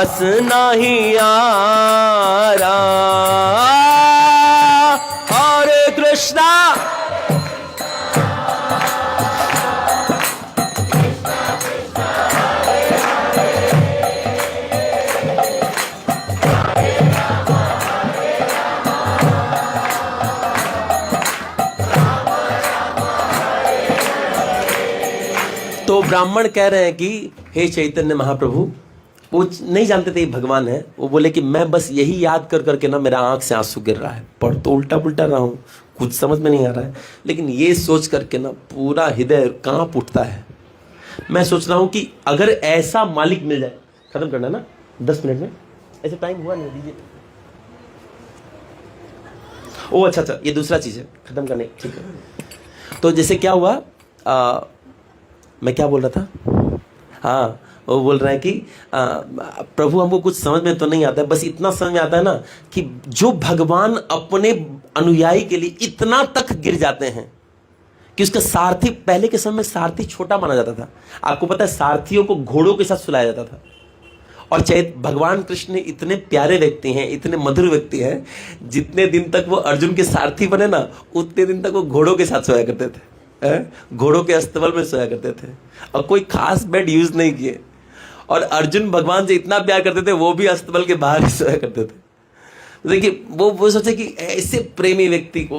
पास नहीं आ रहा। हरे कृष्णा तो ब्राह्मण कह रहे हैं कि हे चैतन्य महाप्रभु, वो नहीं जानते थे ये भगवान है। वो बोले कि मैं बस यही याद कर करके ना मेरा आंख से आंसू गिर रहा है, पढ़ तो उल्टा पुल्टा रहा हूँ, कुछ समझ में नहीं आ रहा है, लेकिन ये सोच करके ना पूरा हृदय कांप उठता है। मैं सोच रहा हूँ कि अगर ऐसा मालिक मिल जाए, खत्म करना ना 10 मिनट में, ऐसे टाइम हुआ नहीं दीजिए। ओ अच्छा, ये दूसरा चीज है खत्म करने, ठीक है। तो जैसे क्या हुआ, मैं क्या बोल रहा था, हाँ वो बोल रहे हैं कि प्रभु हमको कुछ समझ में तो नहीं आता है, बस इतना समझ में आता है ना कि जो भगवान अपने अनुयायी के लिए इतना तक गिर जाते हैं कि उसका सारथी, पहले के समय में सारथी छोटा माना जाता था। आपको पता है सारथियों को घोड़ों के साथ सुलाया जाता था। और भगवान कृष्ण इतने प्यारे व्यक्ति हैं, इतने मधुर व्यक्ति हैं, जितने दिन तक वो अर्जुन के सारथी बने ना, उतने दिन तक वो घोड़ों के साथ सोया करते थे, घोड़ों के अस्तबल में सोया करते थे और कोई खास बेड यूज नहीं किए। और अर्जुन भगवान से इतना प्यार करते थे, वो भी अस्तबल के बाहर ही सोया करते थे। देखिए वो सोचे कि ऐसे प्रेमी व्यक्ति को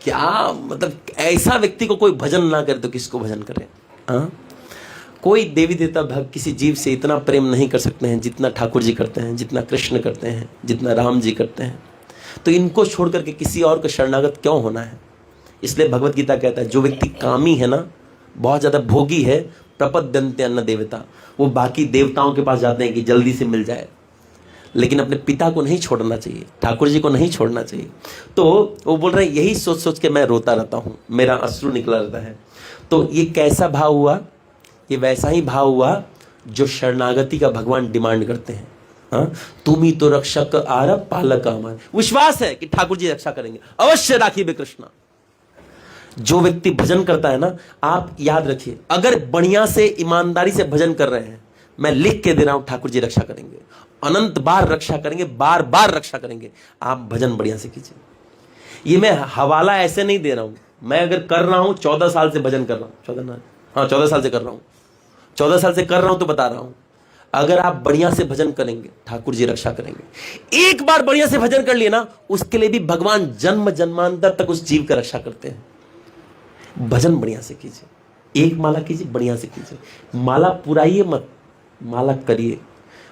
क्या, मतलब ऐसा व्यक्ति को कोई भजन ना करे तो किसको भजन करे। हाँ, कोई देवी देवता भक्त किसी जीव से इतना प्रेम नहीं कर सकते हैं जितना ठाकुर जी करते हैं, जितना कृष्ण करते हैं, जितना राम जी करते हैं। तो इनको छोड़ करके किसी और को शरणागत क्यों होना है। इसलिए भगवत गीता कहता है जो व्यक्ति कामी है ना, बहुत ज़्यादा भोगी है, प्रपद्यन्ते अन्न देवता, वो बाकी देवताओं के पास जाते हैं कि जल्दी से मिल जाए, लेकिन अपने पिता को नहीं छोड़ना चाहिए, ठाकुर जी को नहीं छोड़ना चाहिए। तो वो बोल रहे हैं यही सोच सोच के मैं रोता रहता हूँ, मेरा अश्रु निकला रहता है। तो ये कैसा भाव हुआ, ये वैसा ही भाव हुआ जो शरणागति का भगवान डिमांड करते हैं। हाँ, तुम ही तो रक्षक आर पालक हमारे, विश्वास है कि ठाकुर जी रक्षा करेंगे, अवश्य राखी बे कृष्णा। जो व्यक्ति भजन करता है ना, आप याद रखिए, अगर बढ़िया से ईमानदारी से भजन कर रहे हैं, मैं लिख के दे रहा हूं ठाकुर जी रक्षा करेंगे, अनंत बार रक्षा करेंगे, बार बार रक्षा करेंगे। आप भजन बढ़िया से कीजिए। ये मैं हवाला ऐसे नहीं दे रहा हूं, मैं अगर कर रहा हूं 14 साल से भजन कर रहा हूं, 14 साल से कर रहा हूं, 14 साल से कर रहा हूं, तो बता रहा हूं अगर आप बढ़िया से भजन करेंगे ठाकुर जी रक्षा करेंगे। एक बार बढ़िया से भजन कर लिए ना, उसके लिए भी भगवान जन्म जन्मांतर तक उस जीव का रक्षा करते हैं। भजन बढ़िया से कीजिए, एक माला कीजिए, बढ़िया से कीजिए, माला पुराइए मत, माला करिए।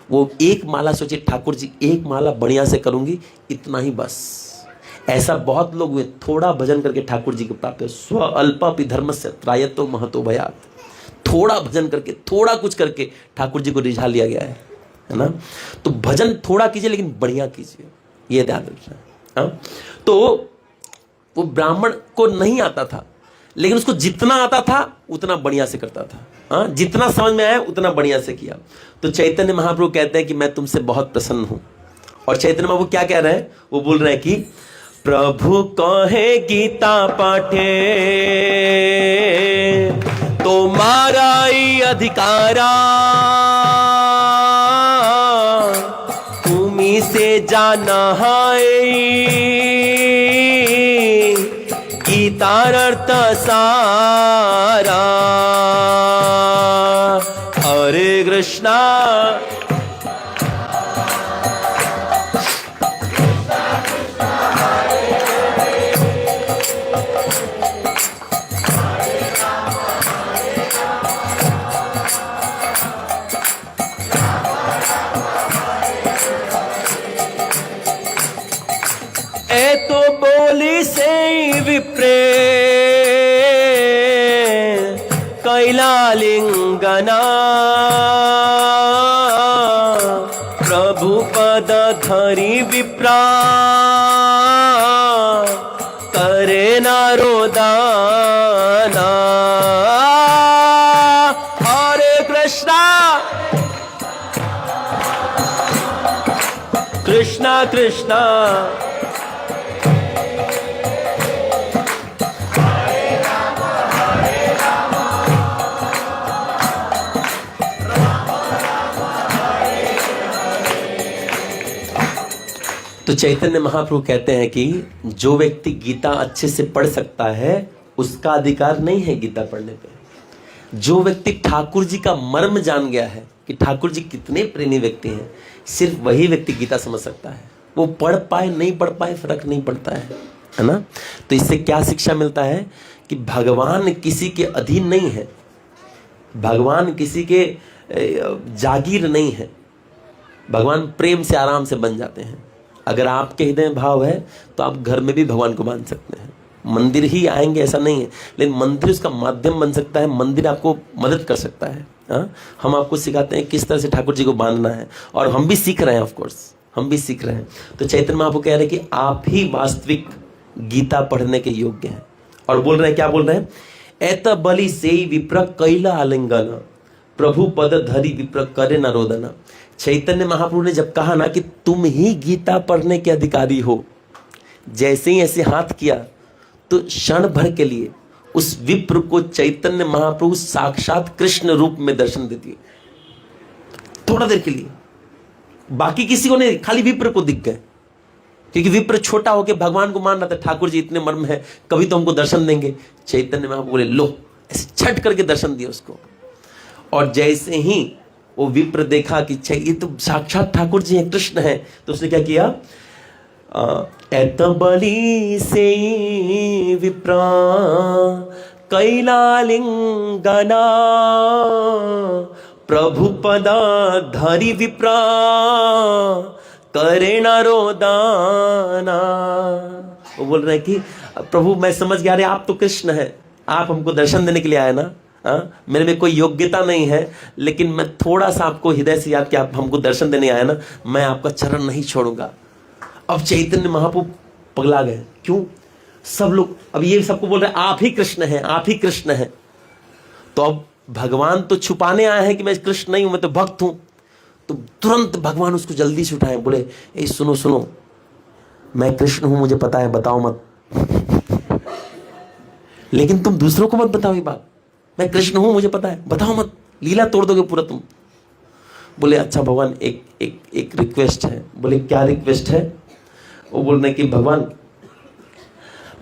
वो एक माला सोचिए, ठाकुर जी एक माला बढ़िया से करूंगी, इतना ही बस। ऐसा बहुत लोग हुए, थोड़ा भजन करके ठाकुर जी को प्राप्त, स्व अल्पापि धर्मस्य त्रायतो महतो भयात्। थोड़ा भजन करके, थोड़ा कुछ करके ठाकुर जी को रिझा लिया गया है ना। तो भजन थोड़ा कीजिए लेकिन बढ़िया कीजिए, ये ध्यान रखना। तो वो ब्राह्मण को नहीं आता था, लेकिन उसको जितना आता था उतना बढ़िया से करता था। हाँ, जितना समझ में आया उतना बढ़िया से किया। तो चैतन्य महाप्रभु कहते हैं कि मैं तुमसे बहुत प्रसन्न हूं। और चैतन्य महाप्रभु क्या कह रहे हैं, वो बोल रहे हैं कि प्रभु कहे गीता पाठे तुम्हारा ही अधिकारा, तुम्ही से जाना है गीतार्थ सारा। हरे कृष्णा ए तो बोली से विप्रे कैलालिंगना, प्रभु पद धरी विप्रा करे नारोदाना। हरे कृष्णा कृष्णा कृष्णा तो चैतन्य महाप्रभु कहते हैं कि जो व्यक्ति गीता अच्छे से पढ़ सकता है उसका अधिकार नहीं है गीता पढ़ने पे। जो व्यक्ति ठाकुर जी का मर्म जान गया है कि ठाकुर जी कितने प्रेमी व्यक्ति हैं, सिर्फ वही व्यक्ति गीता समझ सकता है। वो पढ़ पाए नहीं पढ़ पाए फर्क नहीं पड़ता है ना। तो इससे क्या शिक्षा मिलता है कि भगवान किसी के अधीन नहीं है, भगवान किसी के जागीर नहीं है। भगवान प्रेम से आराम से बन जाते हैं। अगर आपके हृदय में भाव है तो आप घर में भी भगवान को मान सकते हैं। मंदिर ही आएंगे ऐसा नहीं है, लेकिन मंदिर उसका माध्यम बन सकता है, मंदिर आपको मदद कर सकता है। हम आपको सिखाते हैं किस तरह से ठाकुर जी को बांधना है, और हम भी सीख रहे हैं, ऑफ कोर्स हम भी सीख रहे हैं। तो चैतन्य महाप्रभु कह रहे हैं कि आप ही वास्तविक गीता पढ़ने के योग्य हैं। और बोल रहे हैं, क्या बोल रहे हैं? एत बलि से विप्र कैला आलिंगन प्रभु पद धरि विप्र करे न रोदना। चैतन्य महाप्रभु ने जब कहा ना कि तुम ही गीता पढ़ने के अधिकारी हो, जैसे ही ऐसे हाथ किया तो क्षण भर के लिए उस विप्र को चैतन्य महाप्रभु साक्षात कृष्ण रूप में दर्शन दे दिए। थोड़ा देर के लिए, बाकी किसी को नहीं, खाली विप्र को दिख गए, क्योंकि विप्र छोटा होकर भगवान को मान रहा था, ठाकुर जी इतने मर्म है, कभी तो हमको दर्शन देंगे। चैतन्य महाप्रभु बोले लो, ऐसे छट करके दर्शन दिया उसको। और जैसे ही वो विप्र देखा कि ये तो साक्षात ठाकुर जी हैं, कृष्ण है, तो उसने क्या किया? एत बलि से विप्र कैलालिंगना प्रभु पदा धरि विप्र करे न रोदाना। वो बोल रहे हैं कि प्रभु मैं समझ गया, अरे आप तो कृष्ण है, आप हमको दर्शन देने के लिए आए ना। मेरे में कोई योग्यता नहीं है, लेकिन मैं थोड़ा सा आपको हृदय से याद कि आप हमको दर्शन देने आए ना, मैं आपका चरण नहीं छोड़ूंगा। अब चैतन्य महाप्रभु पगला गए। क्यों? सब लोग अब ये सबको बोल रहे हैं आप ही कृष्ण हैं, आप ही कृष्ण हैं। तो अब भगवान तो छुपाने आए हैं कि मैं कृष्ण नहीं हूं, मैं तो भक्त हूं। तो तुरंत भगवान उसको जल्दी से उठाए, बोले ए सुनो सुनो, मैं कृष्ण हूं, मुझे पता है, बताओ मत। लेकिन तुम दूसरों को मत बताओ ये बात, मैं कृष्ण हूं मुझे पता है, बताओ मत, लीला तोड़ दोगे पूरा तुम। बोले अच्छा भगवान, एक रिक्वेस्ट है। बोले क्या रिक्वेस्ट है? वो बोल रहे कि भगवान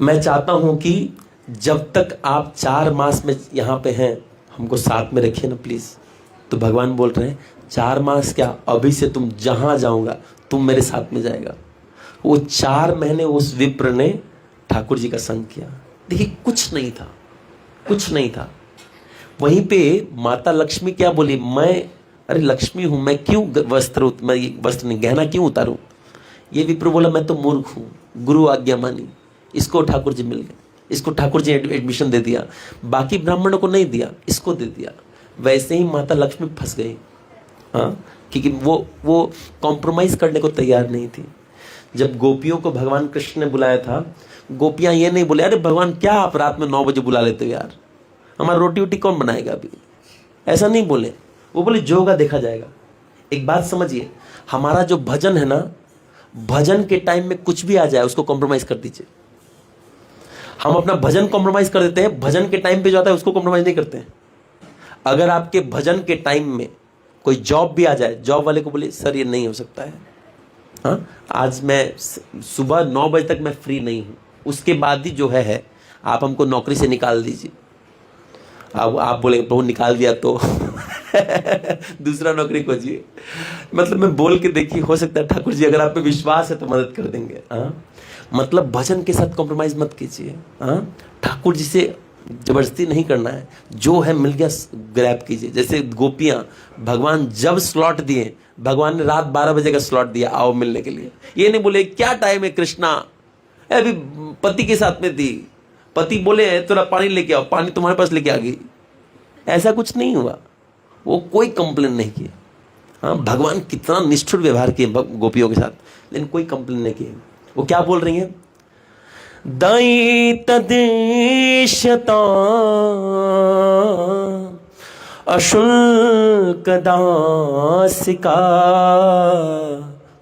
मैं चाहता हूं कि जब तक आप 4 मास में यहाँ पे हैं, हमको साथ में रखिए ना प्लीज। तो भगवान बोल रहे हैं 4 मास क्या, अभी से तुम जहां जाऊंगा तुम मेरे साथ में जाएगा। वो 4 महीने उस विप्र ने ठाकुर जी का संग किया। देखिए कुछ नहीं था, कुछ नहीं था। वहीं पे माता लक्ष्मी क्या बोली? मैं अरे लक्ष्मी हूं, मैं क्यों मैं ये वस्त्र नहीं, गहना क्यों उतारूं? ये विप्र बोला मैं तो मूर्ख हूं, गुरु आज्ञा मानी। इसको ठाकुर जी मिल गए, इसको ठाकुर जी एडमिशन दे दिया, बाकी ब्राह्मणों को नहीं दिया, इसको दे दिया। वैसे ही माता लक्ष्मी फंस गई। क्योंकि वो कॉम्प्रोमाइज करने को तैयार नहीं थी। जब गोपियों को भगवान कृष्ण ने बुलाया था, गोपियां ये नहीं बोले अरे भगवान क्या आप रात में 9 बजे बुला लेते हो यार, हमारा रोटी वोटी कौन बनाएगा अभी, ऐसा नहीं बोले। वो बोले जो होगा देखा जाएगा। एक बात समझिए, हमारा जो भजन है ना, भजन के टाइम में कुछ भी आ जाए उसको कॉम्प्रोमाइज कर दीजिए। हम अपना भजन कॉम्प्रोमाइज कर देते हैं, भजन के टाइम पे जो आता है उसको कॉम्प्रोमाइज नहीं करते हैं। अगर आपके भजन के टाइम में कोई जॉब भी आ जाए, जॉब वाले को बोले सर ये नहीं हो सकता है, आज मैं सुबह 9 बजे तक मैं फ्री नहीं हूं, उसके बाद ही जो है आप हमको नौकरी से निकाल दीजिए। अब आप बोले प्रभु निकाल दिया तो दूसरा नौकरी खोजिए। मतलब मैं बोल के देखिए, हो सकता है ठाकुर जी अगर आप पे विश्वास है तो मदद कर देंगे। मतलब भजन के साथ कॉम्प्रोमाइज मत कीजिए। ठाकुर जी से जबरदस्ती नहीं करना है, जो है मिल गया ग्रैब कीजिए। जैसे गोपियां, भगवान जब स्लॉट दिए, भगवान ने रात 12 बजे का स्लॉट दिया आओ मिलने के लिए। ये नहीं बोले क्या टाइम है कृष्णा, अभी पति के साथ में थी, पति बोले थोड़ा पानी लेके आओ, पानी तुम्हारे पास लेके आ गई। ऐसा कुछ नहीं हुआ, वो कोई कंप्लेन नहीं किए। भगवान कितना निष्ठुर व्यवहार किए गोपियों के साथ, लेकिन कोई कंप्लेन नहीं किए। वो क्या बोल रही हैं? दयित देशता अशुल्क दासिका।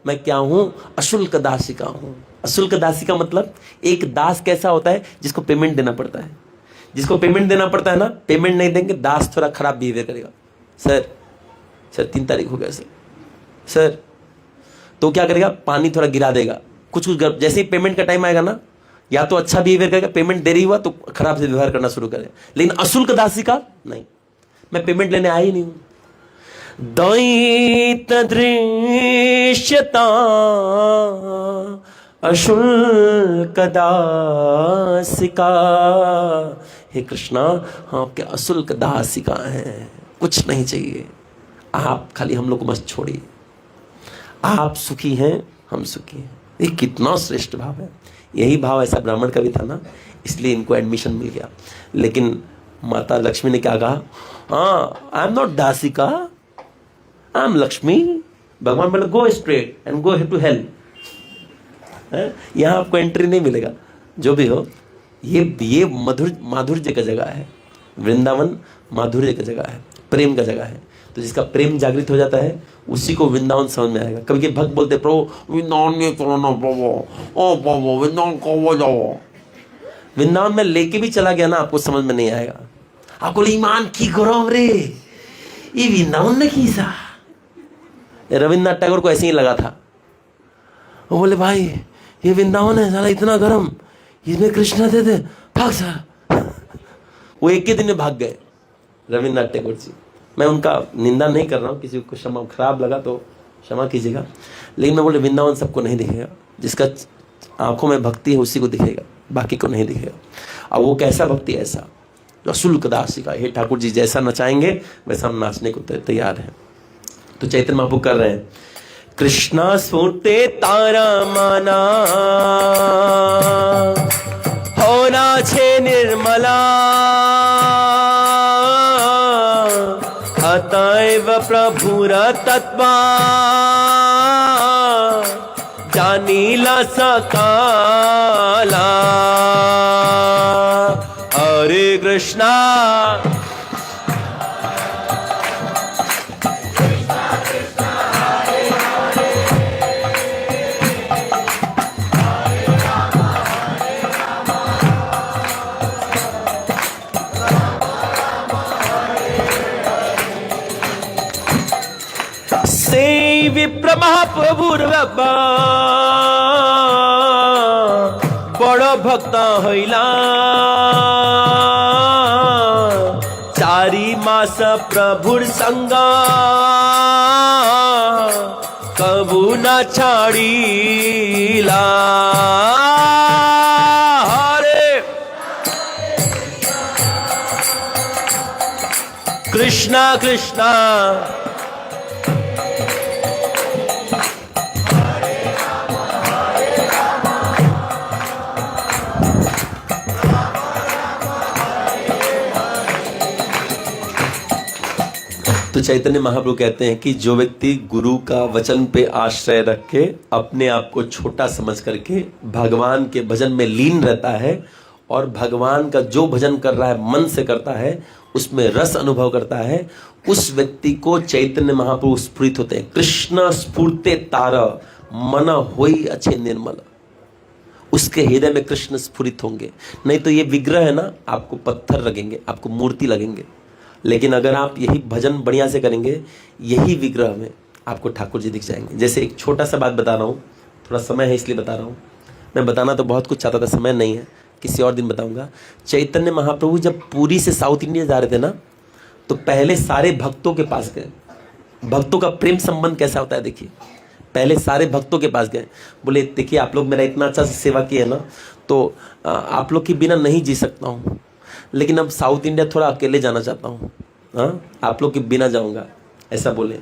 मैं क्या हूं? अशुल्क दासिका हूं। अशुल्क दासिका मतलब एक दास कैसा होता है जिसको पेमेंट देना पड़ता है। जिसको पेमेंट देना पड़ता है ना, पेमेंट नहीं देंगे दास थोड़ा खराब बिहेवियर करेगा। सर 3 तारीख हो गया सर, तो क्या करेगा? पानी थोड़ा गिरा देगा, कुछ जैसे ही पेमेंट का टाइम आएगा ना, या तो अच्छा बिहेवियर करेगा, पेमेंट देरी हुआ तो खराब से व्यवहार करना शुरू करे। लेकिन अशुल्क दासी का नहीं, मैं पेमेंट लेने आया ही नहीं हूं। द्वैत दृश्यता अशुल्क दासिका। हे कृष्णा, हम आपके अशुल्क दासिका हैं, कुछ नहीं चाहिए, आप खाली हम लोग को मत छोड़िए। आप सुखी हैं, हम सुखी हैं। ये कितना श्रेष्ठ भाव है। यही भाव ऐसा ब्राह्मण का भी था ना, इसलिए इनको एडमिशन मिल गया। लेकिन माता लक्ष्मी ने क्या कहा? हाँ, I am not Dasika, I am Lakshmi. भगवान बोले go straight and go to hell. यहां आपको एंट्री नहीं मिलेगा। जो भी हो, ये माधुर्य का जगह है। वृंदावन माधुर्य का जगह है, प्रेम का जगह है। तो जिसका प्रेम जागृत हो जाता है उसी को वृंदावन समझ में आएगा। कभी के भक्त बोलते प्रभु वृंदावन में चलो ना प्रभु, ओ प्रभु वृंदावन को जाओ। वृंदावन में लेके भी चला गया ना, आपको समझ में नहीं आएगा। आपको ईमान की करो रे, ये वृंदावन ने की सा। रविन्द्रनाथ टैगोर को ऐसे ही लगा था। वो बोले भाई ये वृंदावन है साला इतना गर्म, इसमें कृष्ण थे भाग सा। वो एक ही दिन में भाग गए रविन्द्रनाथ टैगोर जी। मैं उनका निंदा नहीं कर रहा हूँ, किसी को क्षमा खराब लगा तो क्षमा कीजिएगा। लेकिन मैं बोले वृंदावन सबको नहीं दिखेगा, जिसका आंखों में भक्ति है उसी को दिखेगा, बाकी को नहीं दिखेगा। और वो कैसा भक्ति? ऐसा जो अशुल्क दासी का। हे ठाकुर जी जैसा नचाएंगे वैसा हम नाचने को तैयार हैं। तो चैतन्य महाप्रभु कर रहे हैं, कृष्णा स्फुरते तारा माना होना छे निर्मला, अतएव प्रभुर तत्व जानीला सकाला। हरे कृष्णा विप्र महाप्रभुर्बा बड़ भक्त हईला, चारि मास प्रभुर संग कबू न छाड़ीला। हरे कृष्णा कृष्णा तो चैतन्य महाप्रभु कहते हैं कि जो व्यक्ति गुरु का वचन पे आश्रय रख के अपने आप को छोटा समझ करके भगवान के भजन में लीन रहता है और भगवान का जो भजन कर रहा है मन से करता है, उसमें रस अनुभव करता है, उस व्यक्ति को चैतन्य महाप्रभु स्फुरित होते हैं। कृष्ण स्फूर्ते तारा मन होई अच्छे निर्मल। उसके हृदय में कृष्ण स्फुरित होंगे। नहीं तो ये विग्रह है ना, आपको पत्थर लगेंगे, आपको मूर्ति लगेंगे। लेकिन अगर आप यही भजन बढ़िया से करेंगे, यही विग्रह में आपको ठाकुर जी दिख जाएंगे। जैसे एक छोटा सा बात बता रहा हूँ, थोड़ा समय है इसलिए बता रहा हूँ। मैं बताना तो बहुत कुछ चाहता था, समय नहीं है, किसी और दिन बताऊंगा। चैतन्य महाप्रभु जब पुरी से साउथ इंडिया जा रहे थे ना, तो पहले सारे भक्तों के पास गए। भक्तों का प्रेम संबंध कैसा होता है देखिए। पहले सारे भक्तों के पास गए, बोले देखिए आप लोग मेरा इतना अच्छा सेवा किए ना, तो आप लोग के बिना नहीं जी सकता हूँ, लेकिन अब साउथ इंडिया थोड़ा अकेले जाना चाहता हूँ, हाँ आप लोग के बिना जाऊँगा, ऐसा बोले।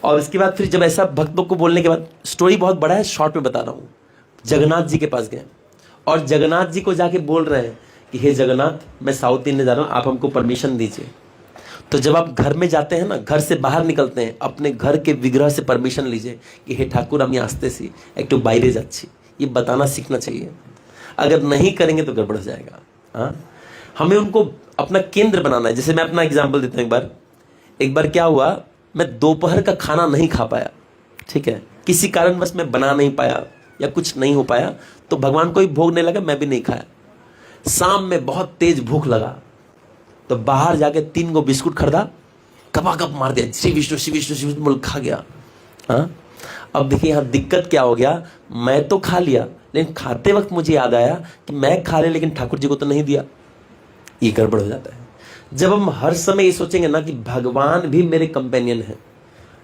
और इसके बाद फिर जब ऐसा भक्तों को बोलने के बाद, स्टोरी बहुत बड़ा है, शॉर्ट में बता रहा हूँ। जगन्नाथ जी के पास गए और जगन्नाथ जी को जाके बोल रहे हैं कि हे जगन्नाथ मैं साउथ इंडिया जा रहा हूँ, आप हमको परमिशन दीजिए। तो जब आप घर में जाते हैं ना, घर से बाहर निकलते हैं, अपने घर के विग्रह से परमिशन लीजिए कि हे ठाकुर हम आस्ते सी एक तो बाहरे जाच्छी। ये बताना सीखना चाहिए। अगर नहीं करेंगे तो गड़बड़ हो जाएगा। हाँ, हमें उनको अपना केंद्र बनाना है। जैसे मैं अपना एग्जाम्पल देता हूँ। एक बार क्या हुआ, मैं दोपहर का खाना नहीं खा पाया, ठीक है, किसी कारणवश मैं बना नहीं पाया या कुछ नहीं हो पाया, तो भगवान को भी भोग नहीं लगा, मैं भी नहीं खाया। शाम में बहुत तेज भूख लगा, तो बाहर जाके 3 गो बिस्कुट खरीदा, कपा कप मार दिया, श्री विष्णु श्री विष्णु श्री विष्णु बोल खा गया। हाँ, अब देखिए यहाँ दिक्कत क्या हो गया, मैं तो खा लिया लेकिन खाते वक्त मुझे याद आया कि मैं खा लिया लेकिन ठाकुर जी को तो नहीं दिया। ये गड़बड़ हो जाता है। जब हम हर समय ये सोचेंगे ना कि भगवान भी मेरे कंपेनियन है,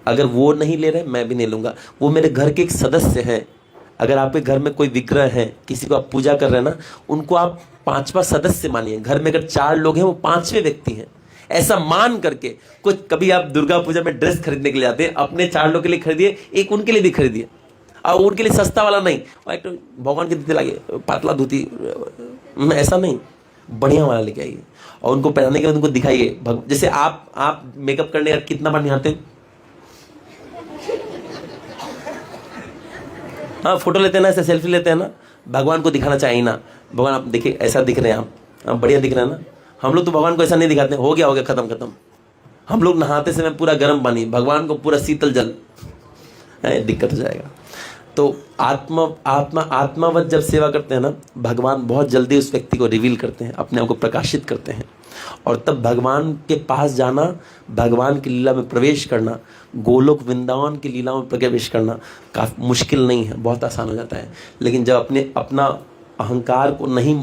अगर वो नहीं ले रहे मैं भी नहीं लूंगा, वो मेरे घर के एक सदस्य हैं। अगर आपके घर में कोई विग्रह है, किसी को आप पूजा कर रहे हैं ना, उनको आप पांचवा सदस्य मानिए। घर में अगर 4 लोग हैं वो 5वें व्यक्ति हैं, ऐसा मान करके। कुछ कभी आप दुर्गा पूजा में ड्रेस खरीदने के लिए आते हैं, अपने 4 लोग के लिए खरीदिए, एक उनके लिए भी खरीदिए, और उनके लिए सस्ता वाला नहीं, एक तो भगवान के धोती लागे पातला धोती, ऐसा नहीं, बढ़िया वाला लेके आइए और उनको पहनाने के बाद उनको दिखाइए। जैसे आप मेकअप करने का कितना बार निहारते हैं? हाँ, फोटो लेते हैं ना, ऐसे सेल्फी लेते हैं ना, भगवान को दिखाना चाहिए ना, भगवान आप देखिए ऐसा दिख रहे हैं, आप बढ़िया दिख रहे हैं ना। हम लोग तो भगवान को ऐसा नहीं दिखाते, हो गया खत्म। हम लोग नहाते समय पूरा गर्म पानी, भगवान को पूरा शीतल जल, दिक्कत हो जाएगा। तो आत्मावत जब सेवा करते हैं ना, भगवान बहुत जल्दी उस व्यक्ति को रिवील करते हैं, अपने आप को प्रकाशित करते हैं। और तब भगवान के पास जाना, भगवान की लीला में प्रवेश करना, गोलोक वृंदावन की लीला में प्रवेश करना काफ़ी मुश्किल नहीं है, बहुत आसान हो जाता है। लेकिन जब अपना अहंकार को नहीं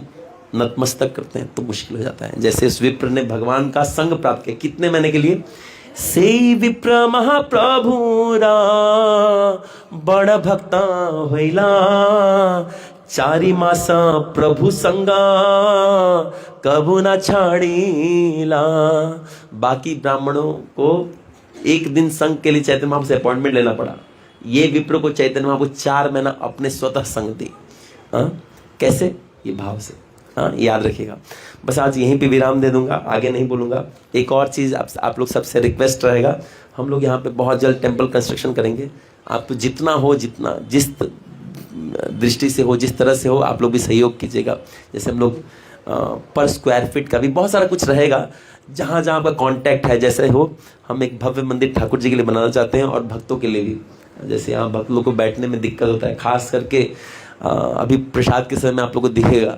नतमस्तक करते हैं तो मुश्किल हो जाता है। जैसे इस विप्र ने भगवान का संग प्राप्त किया, कितने महीने के लिए? से विप्र महाप्रभुरा बड़ भक्ता होइला, 4 मास प्रभु संगा कबू ना छाड़ीला। बाकी ब्राह्मणों को एक दिन संघ के लिए चैतन्य महाप्रभु से अपॉइंटमेंट लेना पड़ा, ये विप्र को चैतन्य महाप्रभु 4 महीना अपने स्वतः संग दी। कैसे? ये भाव से। हाँ, याद रखिएगा। बस आज यहीं पे विराम दे दूंगा, आगे नहीं बोलूंगा। एक और चीज़ आप लोग सबसे रिक्वेस्ट रहेगा, हम लोग यहाँ पे बहुत जल्द टेम्पल कंस्ट्रक्शन करेंगे। आप जितना हो, जितना जिस दृष्टि से हो, जिस तरह से हो, आप लोग भी सहयोग कीजिएगा। जैसे हम लोग पर स्क्वायर फीट का भी बहुत सारा कुछ रहेगा, जहाँ जहाँ आपका कांटेक्ट है जैसे हो, हम एक भव्य मंदिर ठाकुर जी के लिए बनाना चाहते हैं और भक्तों के लिए भी। जैसे यहाँ भक्त लोग को बैठने में दिक्कत होता है, खास करके अभी प्रसाद के समय में आप लोग को दिखेगा,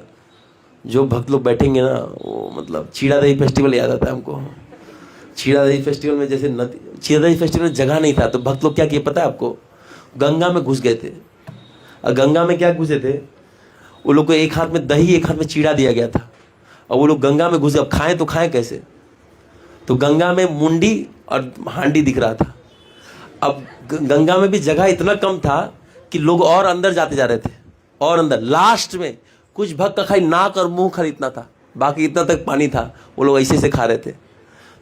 जो भक्त लोग बैठेंगे ना, वो मतलब छीड़ा दही फेस्टिवल याद आता है हमको। छीड़ा दही फेस्टिवल में जैसे छीड़ा दही फेस्टिवल में जगह नहीं था, तो भक्त लोग क्या किए पता है आपको? गंगा में घुस गए थे। और गंगा में क्या घुसे थे वो लोग को? एक हाथ में दही, एक हाथ में चीड़ा दिया गया था, और वो लोग गंगा में घुसे। अब खाएं तो खाएं कैसे? तो गंगा में मुंडी और हांडी दिख रहा था। अब गंगा में भी जगह इतना कम था कि लोग और अंदर जाते जा रहे थे, और अंदर। लास्ट में कुछ भक्त का खाली नाक और मुंह खरीदना था, बाकी इतना तक पानी था, वो लोग ऐसे से खा रहे थे।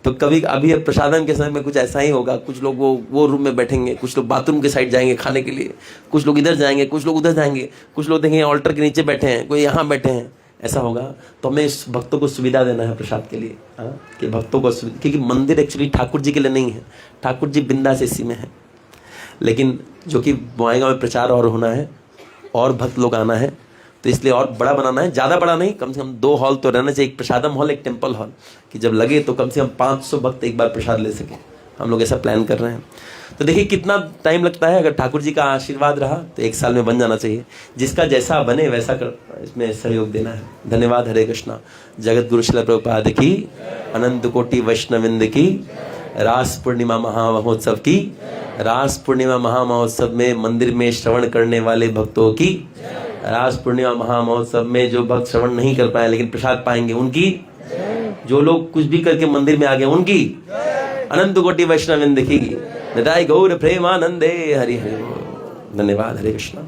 तो कभी अभी प्रसादम के समय में कुछ ऐसा ही होगा, कुछ लोग वो रूम में बैठेंगे, कुछ लोग बाथरूम के साइड जाएंगे खाने के लिए, कुछ लोग इधर जाएंगे, कुछ लोग उधर जाएंगे, कुछ लोग देखेंगे ऑल्टर के नीचे बैठे हैं, कोई यहाँ बैठे हैं, ऐसा होगा। तो हमें इस भक्तों को सुविधा देना है प्रसाद के लिए, कि भक्तों को, क्योंकि मंदिर एक्चुअली ठाकुर जी के लिए नहीं है, ठाकुर जी बिंदास इसी में है। लेकिन जो कि बोआएगांव में प्रचार और होना है और भक्त लोग आना है, तो इसलिए और बड़ा बनाना है। ज़्यादा बड़ा नहीं, कम से कम 2 हॉल तो रहना चाहिए, एक प्रसादम हॉल, एक टेम्पल हॉल, कि जब लगे तो कम से कम 500 भक्त एक बार प्रसाद ले सके। हम लोग ऐसा प्लान कर रहे हैं। तो देखिए कितना टाइम लगता है, अगर ठाकुर जी का आशीर्वाद रहा तो 1 साल में बन जाना चाहिए। जिसका जैसा बने वैसा कर इसमें सहयोग देना है। धन्यवाद। हरे कृष्णा। जगत गुरु श्रील प्रभुपाद की, अनंत कोटि वैष्णविंद की, रास पूर्णिमा महामहोत्सव की, रास पूर्णिमा महामहोत्सव में मंदिर में श्रवण करने वाले भक्तों की, रास पूर्णिमा महामहोत्सव में जो भक्त श्रवण नहीं कर पाए लेकिन प्रसाद पाएंगे उनकी, जो लोग कुछ भी करके मंदिर में आ गए उनकी, अनंत कोटि वैष्णविंद की। निताय गौर प्रेमानंदे। हरि हरि। धन्यवाद। हरे कृष्णा।